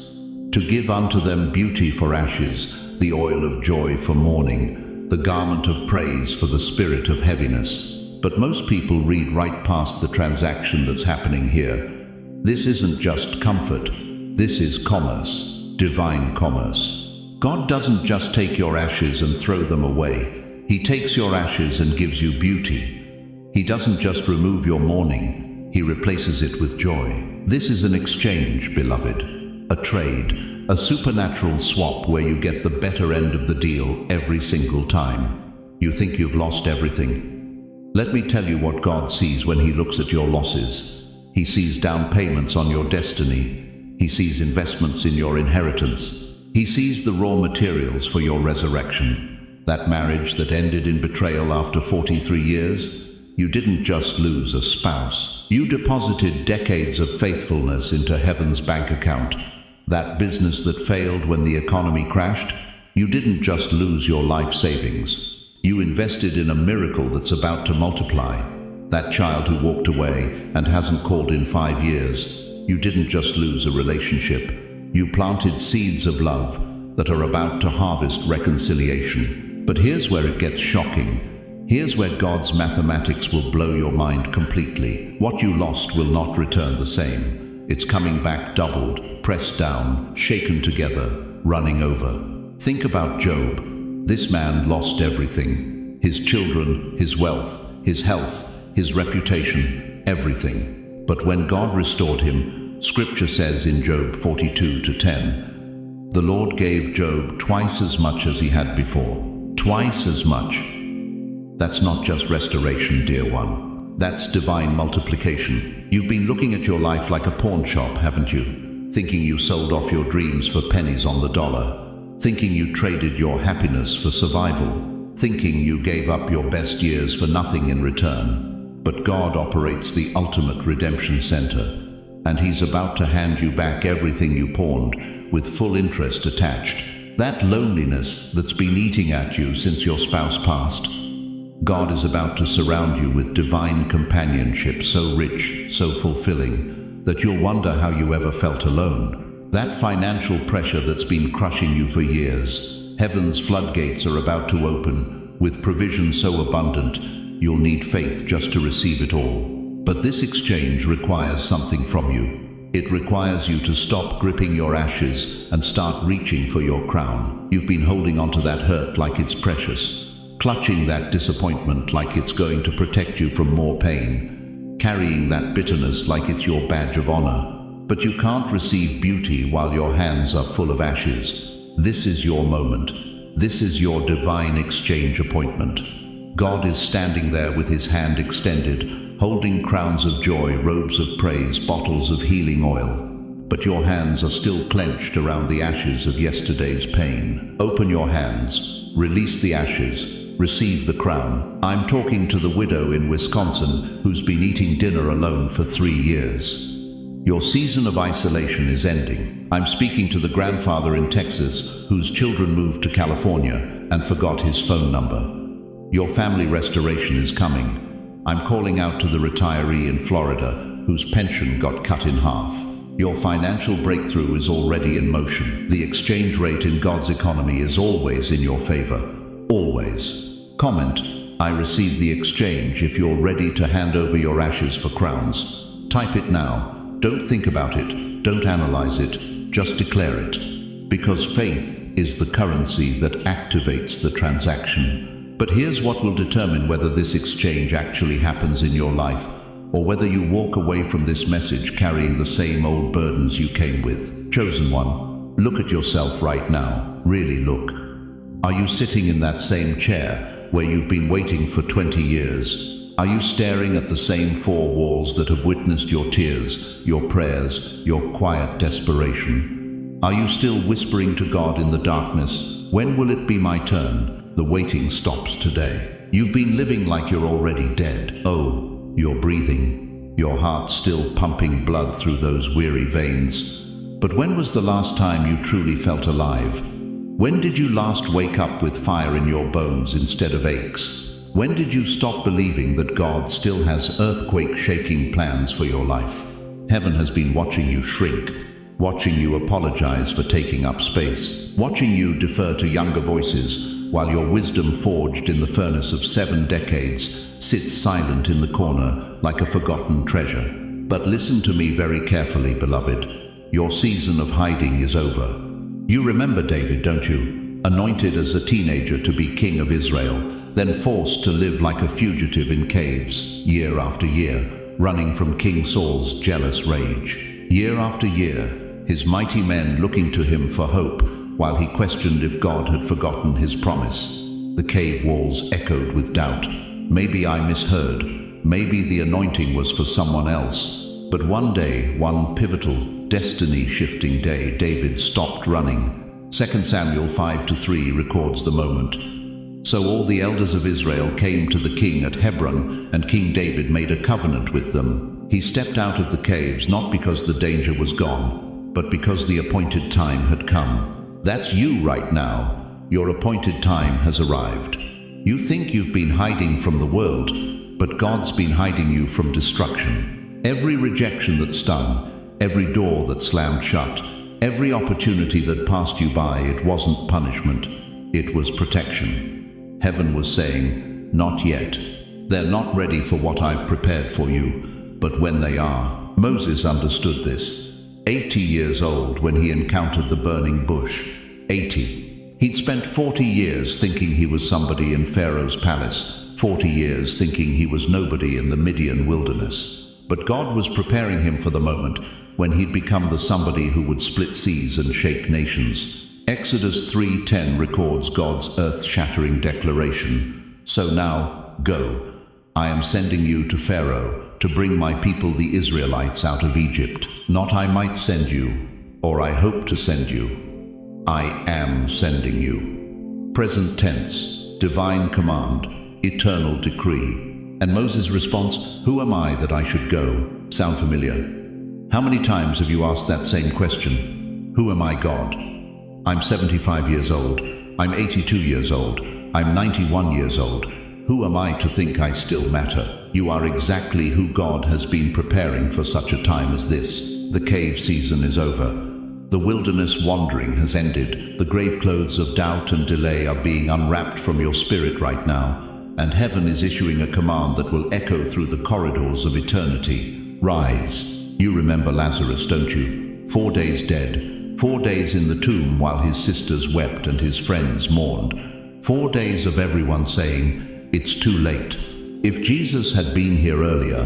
Speaker 1: To give unto them beauty for ashes, the oil of joy for mourning, the garment of praise for the spirit of heaviness. But most people read right past the transaction that's happening here. This isn't just comfort. This is commerce, divine commerce. God doesn't just take your ashes and throw them away. He takes your ashes and gives you beauty. He doesn't just remove your mourning. He replaces it with joy. This is an exchange, beloved. A trade, a supernatural swap where you get the better end of the deal every single time. You think you've lost everything. Let me tell you what God sees when he looks at your losses. He sees down payments on your destiny. He sees investments in your inheritance. He sees the raw materials for your resurrection. That marriage that ended in betrayal after 43 years, you didn't just lose a spouse. You deposited decades of faithfulness into heaven's bank account. That business that failed when the economy crashed, you didn't just lose your life savings. You invested in a miracle that's about to multiply. That child who walked away and hasn't called in 5 years, you didn't just lose a relationship. You planted seeds of love that are about to harvest reconciliation. But here's where it gets shocking. Here's where God's mathematics will blow your mind completely. What you lost will not return the same. It's coming back doubled, pressed down, shaken together, running over. Think about Job. This man lost everything. His children, his wealth, his health, his reputation, everything. But when God restored him, Scripture says in Job 42:10, the Lord gave Job twice as much as he had before. Twice as much. That's not just restoration, dear one. That's divine multiplication. You've been looking at your life like a pawn shop, haven't you? Thinking you sold off your dreams for pennies on the dollar. Thinking you traded your happiness for survival. Thinking you gave up your best years for nothing in return. But God operates the ultimate redemption center, and he's about to hand you back everything you pawned with full interest attached. That loneliness that's been eating at you since your spouse passed, God is about to surround you with divine companionship so rich, so fulfilling, that you'll wonder how you ever felt alone. That financial pressure that's been crushing you for years, heaven's floodgates are about to open, with provision so abundant, you'll need faith just to receive it all. But this exchange requires something from you. It requires you to stop gripping your ashes and start reaching for your crown. You've been holding onto that hurt like it's precious, clutching that disappointment like it's going to protect you from more pain, carrying that bitterness like it's your badge of honor. But you can't receive beauty while your hands are full of ashes. This is your moment. This is your divine exchange appointment. God is standing there with his hand extended, holding crowns of joy, robes of praise, bottles of healing oil. But your hands are still clenched around the ashes of yesterday's pain. Open your hands, release the ashes, receive the crown. I'm talking to the widow in Wisconsin who's been eating dinner alone for 3 years. Your season of isolation is ending. I'm speaking to the grandfather in Texas whose children moved to California and forgot his phone number. Your family restoration is coming. I'm calling out to the retiree in Florida whose pension got cut in half. Your financial breakthrough is already in motion. The exchange rate in God's economy is always in your favor. Always. Comment, I receive the exchange if you're ready to hand over your ashes for crowns. Type it now. Don't think about it. Don't analyze it. Just declare it. Because faith is the currency that activates the transaction. But here's what will determine whether this exchange actually happens in your life, or whether you walk away from this message carrying the same old burdens you came with. Chosen one, look at yourself right now. Really look. Are you sitting in that same chair where you've been waiting for 20 years? Are you staring at the same four walls that have witnessed your tears, your prayers, your quiet desperation? Are you still whispering to God in the darkness, when will it be my turn? The waiting stops today. You've been living like you're already dead. Oh, you're breathing. Your heart's still pumping blood through those weary veins. But when was the last time you truly felt alive? When did you last wake up with fire in your bones instead of aches? When did you stop believing that God still has earthquake-shaking plans for your life? Heaven has been watching you shrink, watching you apologize for taking up space, watching you defer to younger voices, while your wisdom forged in the furnace of 7 decades sits silent in the corner like a forgotten treasure. But listen to me very carefully, beloved. Your season of hiding is over. You remember David, don't you? Anointed as a teenager to be king of Israel, then forced to live like a fugitive in caves, year after year, running from King Saul's jealous rage. Year after year, his mighty men looking to him for hope, while he questioned if God had forgotten his promise. The cave walls echoed with doubt. Maybe I misheard. Maybe the anointing was for someone else. But one day, one pivotal, destiny-shifting day, David stopped running. 2 Samuel 5-3 records the moment. So all the elders of Israel came to the king at Hebron, and King David made a covenant with them. He stepped out of the caves not because the danger was gone, but because the appointed time had come. That's you right now. Your appointed time has arrived. You think you've been hiding from the world, but God's been hiding you from destruction. Every rejection that stung, every door that slammed shut, every opportunity that passed you by, it wasn't punishment, it was protection. Heaven was saying, not yet. They're not ready for what I've prepared for you, but when they are. Moses understood this. 80 years old when he encountered the burning bush. 80. He'd spent 40 years thinking he was somebody in Pharaoh's palace, 40 years thinking he was nobody in the Midian wilderness. But God was preparing him for the moment when he'd become the somebody who would split seas and shake nations. Exodus 3:10 records God's earth-shattering declaration. So now, go. I am sending you to Pharaoh to bring my people the Israelites out of Egypt. Not I might send you, or I hope to send you. I am sending you. Present tense, divine command, eternal decree. And Moses' response, who am I that I should go? Sound familiar? How many times have you asked that same question? Who am I, God? I'm 75 years old. I'm 82 years old. I'm 91 years old. Who am I to think I still matter? You are exactly who God has been preparing for such a time as this. The cave season is over. The wilderness wandering has ended. The grave clothes of doubt and delay are being unwrapped from your spirit right now. And heaven is issuing a command that will echo through the corridors of eternity. Rise. You remember Lazarus, don't you? 4 days dead. 4 days in the tomb while his sisters wept and his friends mourned. 4 days of everyone saying, it's too late. If Jesus had been here earlier,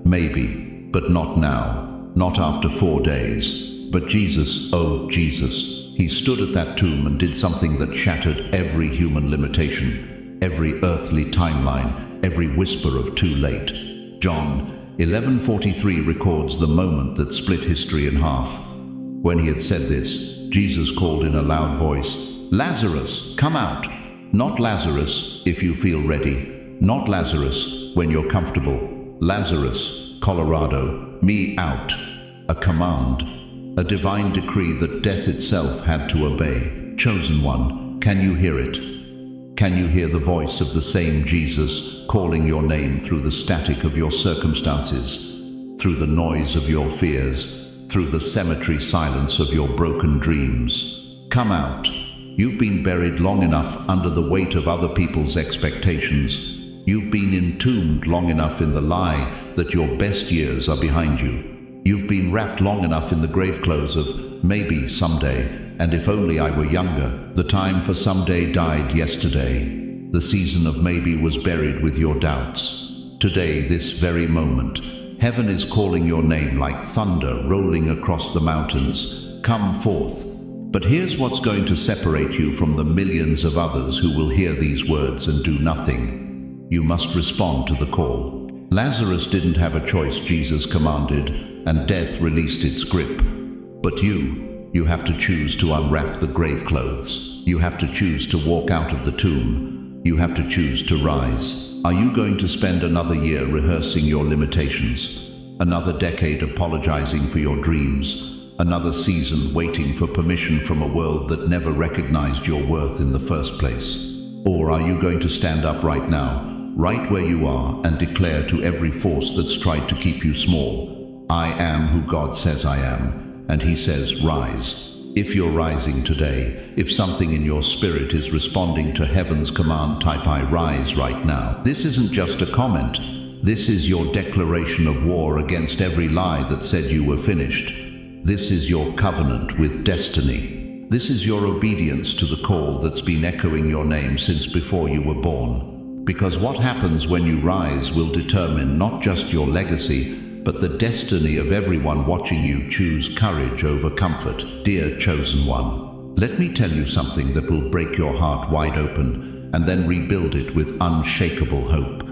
Speaker 1: maybe, but not now. Not after 4 days. But Jesus, oh Jesus, he stood at that tomb and did something that shattered every human limitation. Every earthly timeline, every whisper of too late. John 11:43 records the moment that split history in half. When he had said this, Jesus called in a loud voice, Lazarus, come out. Not Lazarus, if you feel ready. Not Lazarus, when you're comfortable. Lazarus, Colorado, me out. a command, a divine decree that death itself had to obey. Chosen one, can you hear it? Can you hear the voice of the same Jesus calling your name through the static of your circumstances, through the noise of your fears, through the cemetery silence of your broken dreams? Come out. You've been buried long enough under the weight of other people's expectations. You've been entombed long enough in the lie that your best years are behind you. You've been wrapped long enough in the grave clothes of maybe someday, and if only I were younger. The time for someday died yesterday. The season of maybe was buried with your doubts. Today, this very moment, heaven is calling your name like thunder rolling across the mountains. Come forth. But here's what's going to separate you from the millions of others who will hear these words and do nothing. You must respond to the call. Lazarus didn't have a choice, Jesus commanded, and death released its grip. But you have to choose to unwrap the grave clothes. You have to choose to walk out of the tomb. You have to choose to rise. Are you going to spend another year rehearsing your limitations? Another decade apologizing for your dreams? Another season waiting for permission from a world that never recognized your worth in the first place? Or are you going to stand up right now, right where you are, and declare to every force that's tried to keep you small, I am who God says I am, and He says rise. If you're rising today, if something in your spirit is responding to heaven's command, type I rise right now. This isn't just a comment. This is your declaration of war against every lie that said you were finished. This is your covenant with destiny. This is your obedience to the call that's been echoing your name since before you were born. Because what happens when you rise will determine not just your legacy, but the destiny of everyone watching you choose courage over comfort. Dear chosen one, let me tell you something that will break your heart wide open and then rebuild it with unshakable hope.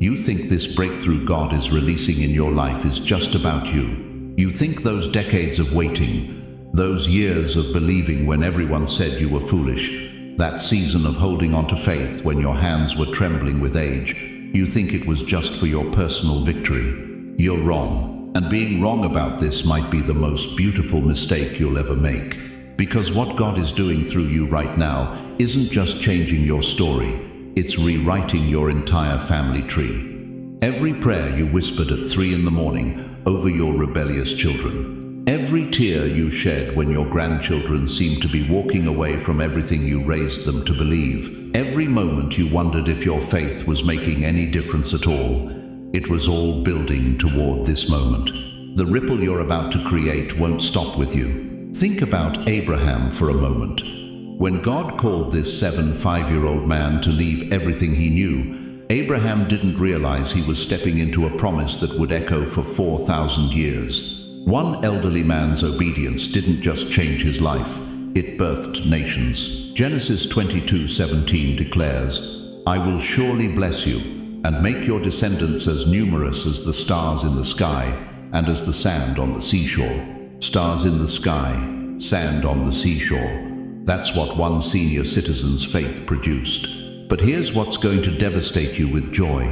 Speaker 1: You think this breakthrough God is releasing in your life is just about you. You think those decades of waiting, those years of believing when everyone said you were foolish, that season of holding on to faith when your hands were trembling with age, you think it was just for your personal victory. You're wrong, and being wrong about this might be the most beautiful mistake you'll ever make. Because what God is doing through you right now isn't just changing your story, it's rewriting your entire family tree. Every prayer you whispered at 3 a.m. over your rebellious children, every tear you shed when your grandchildren seemed to be walking away from everything you raised them to believe, every moment you wondered if your faith was making any difference at all, it was all building toward this moment. The ripple you're about to create won't stop with you. Think about Abraham for a moment. When God called this 5-year-old man to leave everything he knew, Abraham didn't realize he was stepping into a promise that would echo for 4,000 years. One elderly man's obedience didn't just change his life, it birthed nations. Genesis 22:17 declares, I will surely bless you, and make your descendants as numerous as the stars in the sky, and as the sand on the seashore. Stars in the sky, sand on the seashore. That's what one senior citizen's faith produced. But here's what's going to devastate you with joy.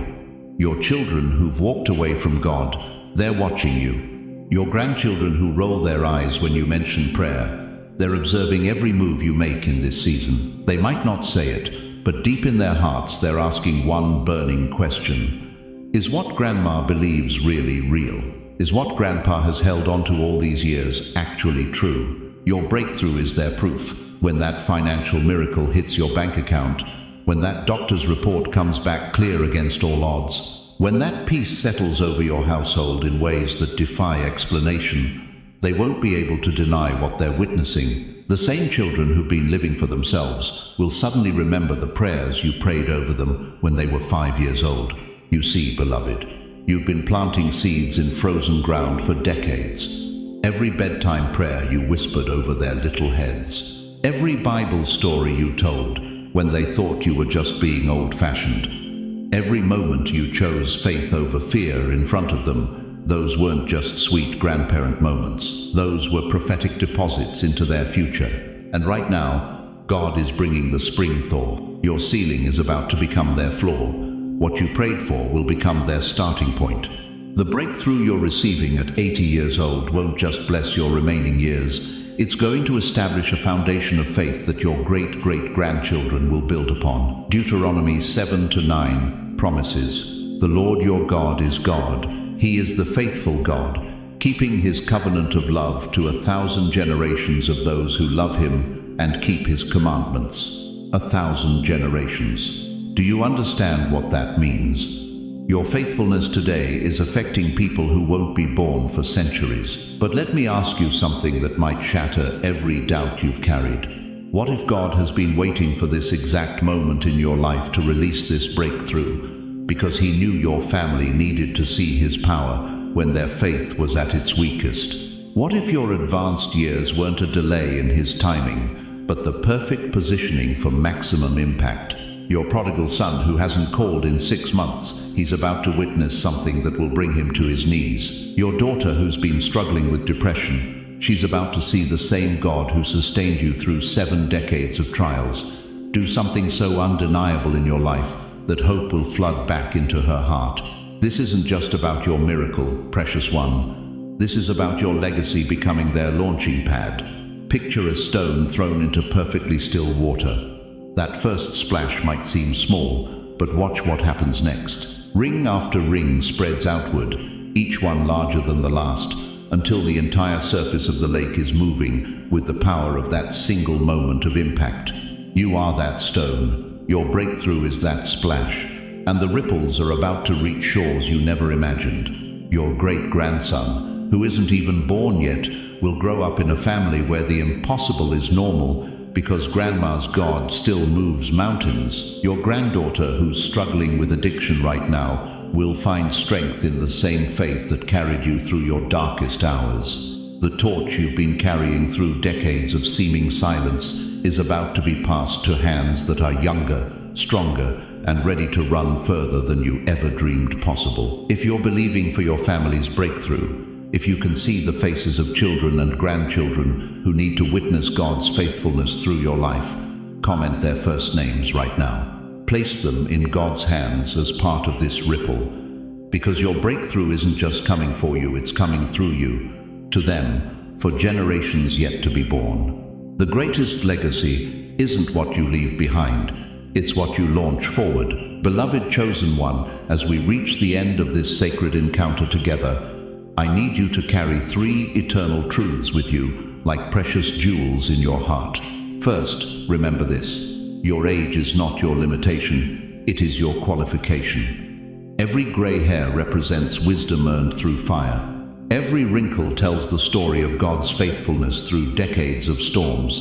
Speaker 1: Your children who've walked away from God, they're watching you. Your grandchildren who roll their eyes when you mention prayer, they're observing every move you make in this season. They might not say it, but deep in their hearts they're asking one burning question. Is what grandma believes really real? Is what grandpa has held on to all these years actually true? Your breakthrough is their proof. When that financial miracle hits your bank account, when that doctor's report comes back clear against all odds, when that peace settles over your household in ways that defy explanation, they won't be able to deny what they're witnessing. The same children who've been living for themselves will suddenly remember the prayers you prayed over them when they were 5 years old. You see, beloved, you've been planting seeds in frozen ground for decades. Every bedtime prayer you whispered over their little heads. Every Bible story you told when they thought you were just being old-fashioned. Every moment you chose faith over fear in front of them. Those weren't just sweet grandparent moments. Those were prophetic deposits into their future. And right now, God is bringing the spring thaw. Your ceiling is about to become their floor. What you prayed for will become their starting point. The breakthrough you're receiving at 80 years old won't just bless your remaining years. It's going to establish a foundation of faith that your great-great-grandchildren will build upon. Deuteronomy 7-9 promises, "The Lord your God is God. He is the faithful God, keeping his covenant of love to 1,000 generations of those who love him and keep his commandments." 1,000 generations. Do you understand what that means? Your faithfulness today is affecting people who won't be born for centuries. But let me ask you something that might shatter every doubt you've carried. What if God has been waiting for this exact moment in your life to release this breakthrough, because he knew your family needed to see his power when their faith was at its weakest? What if your advanced years weren't a delay in his timing, but the perfect positioning for maximum impact? Your prodigal son who hasn't called in 6 months, he's about to witness something that will bring him to his knees. Your daughter who's been struggling with depression, she's about to see the same God who sustained you through 7 decades of trials do something so undeniable in your life that hope will flood back into her heart. This isn't just about your miracle, precious one. This is about your legacy becoming their launching pad. Picture a stone thrown into perfectly still water. That first splash might seem small, but watch what happens next. Ring after ring spreads outward, each one larger than the last, until the entire surface of the lake is moving with the power of that single moment of impact. You are that stone. Your breakthrough is that splash, and the ripples are about to reach shores you never imagined. Your great-grandson, who isn't even born yet, will grow up in a family where the impossible is normal, because grandma's God still moves mountains. Your granddaughter, who's struggling with addiction right now, will find strength in the same faith that carried you through your darkest hours. The torch you've been carrying through decades of seeming silence is about to be passed to hands that are younger, stronger, and ready to run further than you ever dreamed possible. If you're believing for your family's breakthrough, if you can see the faces of children and grandchildren who need to witness God's faithfulness through your life, comment their first names right now. Place them in God's hands as part of this ripple, because your breakthrough isn't just coming for you, it's coming through you, to them, for generations yet to be born. The greatest legacy isn't what you leave behind, it's what you launch forward. Beloved chosen one, as we reach the end of this sacred encounter together, I need you to carry 3 eternal truths with you, like precious jewels in your heart. First, remember this. Your age is not your limitation, it is your qualification. Every gray hair represents wisdom earned through fire. Every wrinkle tells the story of God's faithfulness through decades of storms.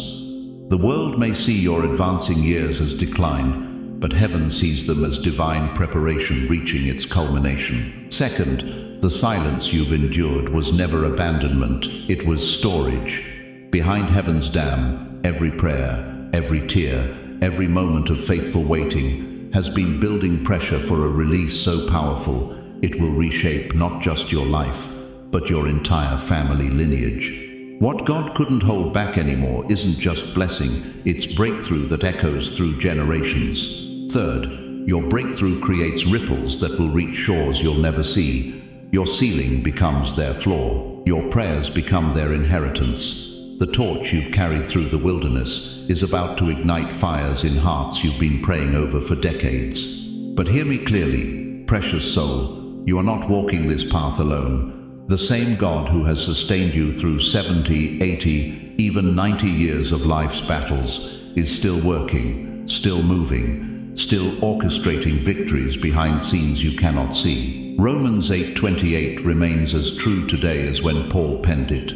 Speaker 1: The world may see your advancing years as decline, but heaven sees them as divine preparation reaching its culmination. Second, the silence you've endured was never abandonment, it was storage. Behind heaven's dam, every prayer, every tear, every moment of faithful waiting has been building pressure for a release so powerful it will reshape not just your life, but your entire family lineage. What God couldn't hold back anymore isn't just blessing, it's breakthrough that echoes through generations. Third, your breakthrough creates ripples that will reach shores you'll never see. Your ceiling becomes their floor. Your prayers become their inheritance. The torch you've carried through the wilderness is about to ignite fires in hearts you've been praying over for decades. But hear me clearly, precious soul, you are not walking this path alone. The same God who has sustained you through 70, 80, even 90 years of life's battles is still working, still moving, still orchestrating victories behind scenes you cannot see. Romans 8:28 remains as true today as when Paul penned it.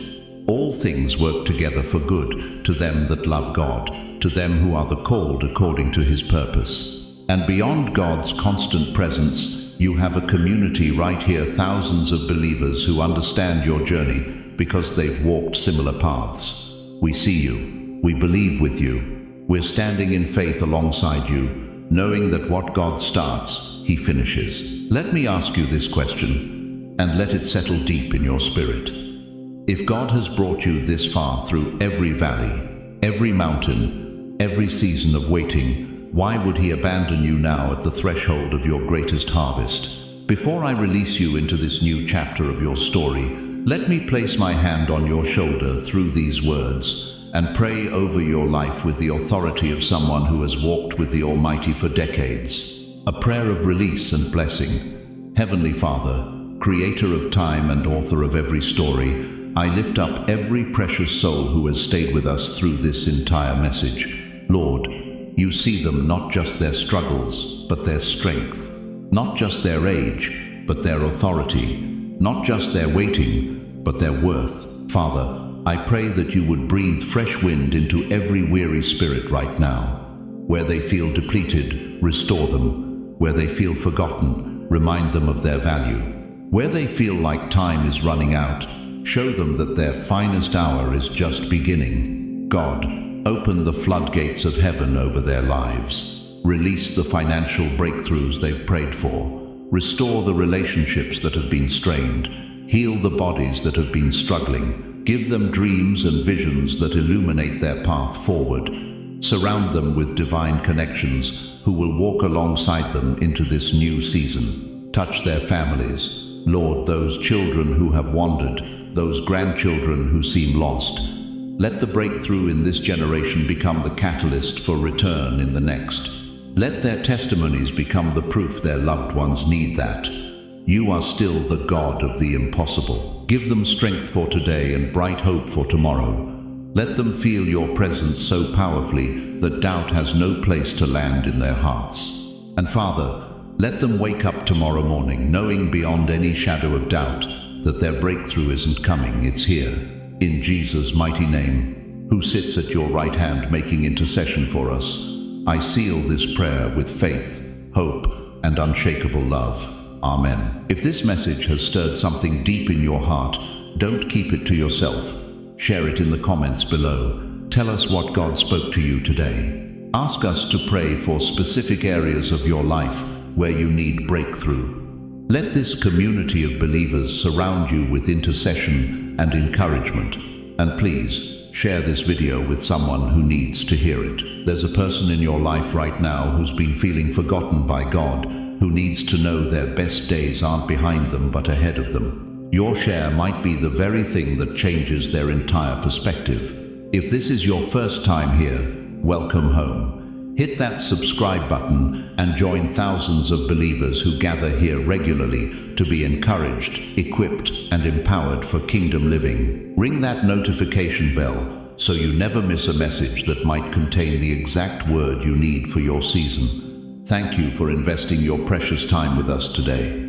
Speaker 1: All things work together for good to them that love God, to them who are the called according to his purpose. And beyond God's constant presence, you have a community right here, thousands of believers who understand your journey because they've walked similar paths. We see you. We believe with you. We're standing in faith alongside you, knowing that what God starts, he finishes. Let me ask you this question, and let it settle deep in your spirit. If God has brought you this far through every valley, every mountain, every season of waiting, why would he abandon you now at the threshold of your greatest harvest? Before I release you into this new chapter of your story, let me place my hand on your shoulder through these words and pray over your life with the authority of someone who has walked with the Almighty for decades. A prayer of release and blessing. Heavenly Father, Creator of time and author of every story, I lift up every precious soul who has stayed with us through this entire message. Lord, you see them, not just their struggles, but their strength. Not just their age, but their authority. Not just their waiting, but their worth. Father, I pray that you would breathe fresh wind into every weary spirit right now. Where they feel depleted, restore them. Where they feel forgotten, remind them of their value. Where they feel like time is running out, show them that their finest hour is just beginning. God, open the floodgates of heaven over their lives. Release the financial breakthroughs they've prayed for. Restore the relationships that have been strained. Heal the bodies that have been struggling. Give them dreams and visions that illuminate their path forward. Surround them with divine connections who will walk alongside them into this new season. Touch their families. Lord, those children who have wandered, those grandchildren who seem lost. Let the breakthrough in this generation become the catalyst for return in the next. Let their testimonies become the proof their loved ones need that. You are still the God of the impossible. Give them strength for today and bright hope for tomorrow. Let them feel your presence so powerfully that doubt has no place to land in their hearts. And Father, let them wake up tomorrow morning knowing beyond any shadow of doubt that their breakthrough isn't coming, it's here. In Jesus' mighty name, who sits at your right hand making intercession for us, I seal this prayer with faith, hope, and unshakable love. Amen. If this message has stirred something deep in your heart, don't keep it to yourself. Share it in the comments below. Tell us what God spoke to you today. Ask us to pray for specific areas of your life where you need breakthrough. Let this community of believers surround you with intercession and encouragement. And please, share this video with someone who needs to hear it. There's a person in your life right now who's been feeling forgotten by God, who needs to know their best days aren't behind them but ahead of them. Your share might be the very thing that changes their entire perspective. If this is your first time here, welcome home. Hit that subscribe button and join thousands of believers who gather here regularly to be encouraged, equipped, and empowered for kingdom living. Ring that notification bell so you never miss a message that might contain the exact word you need for your season. Thank you for investing your precious time with us today.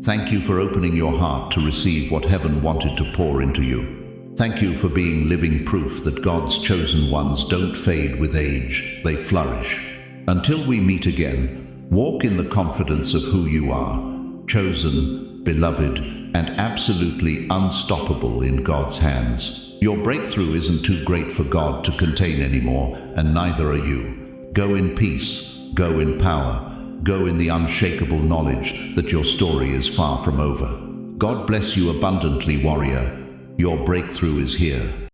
Speaker 1: Thank you for opening your heart to receive what heaven wanted to pour into you. Thank you for being living proof that God's chosen ones don't fade with age, they flourish. Until we meet again, walk in the confidence of who you are, chosen, beloved, and absolutely unstoppable in God's hands. Your breakthrough isn't too great for God to contain anymore, and neither are you. Go in peace, go in power, go in the unshakable knowledge that your story is far from over. God bless you abundantly, warrior. Your breakthrough is here.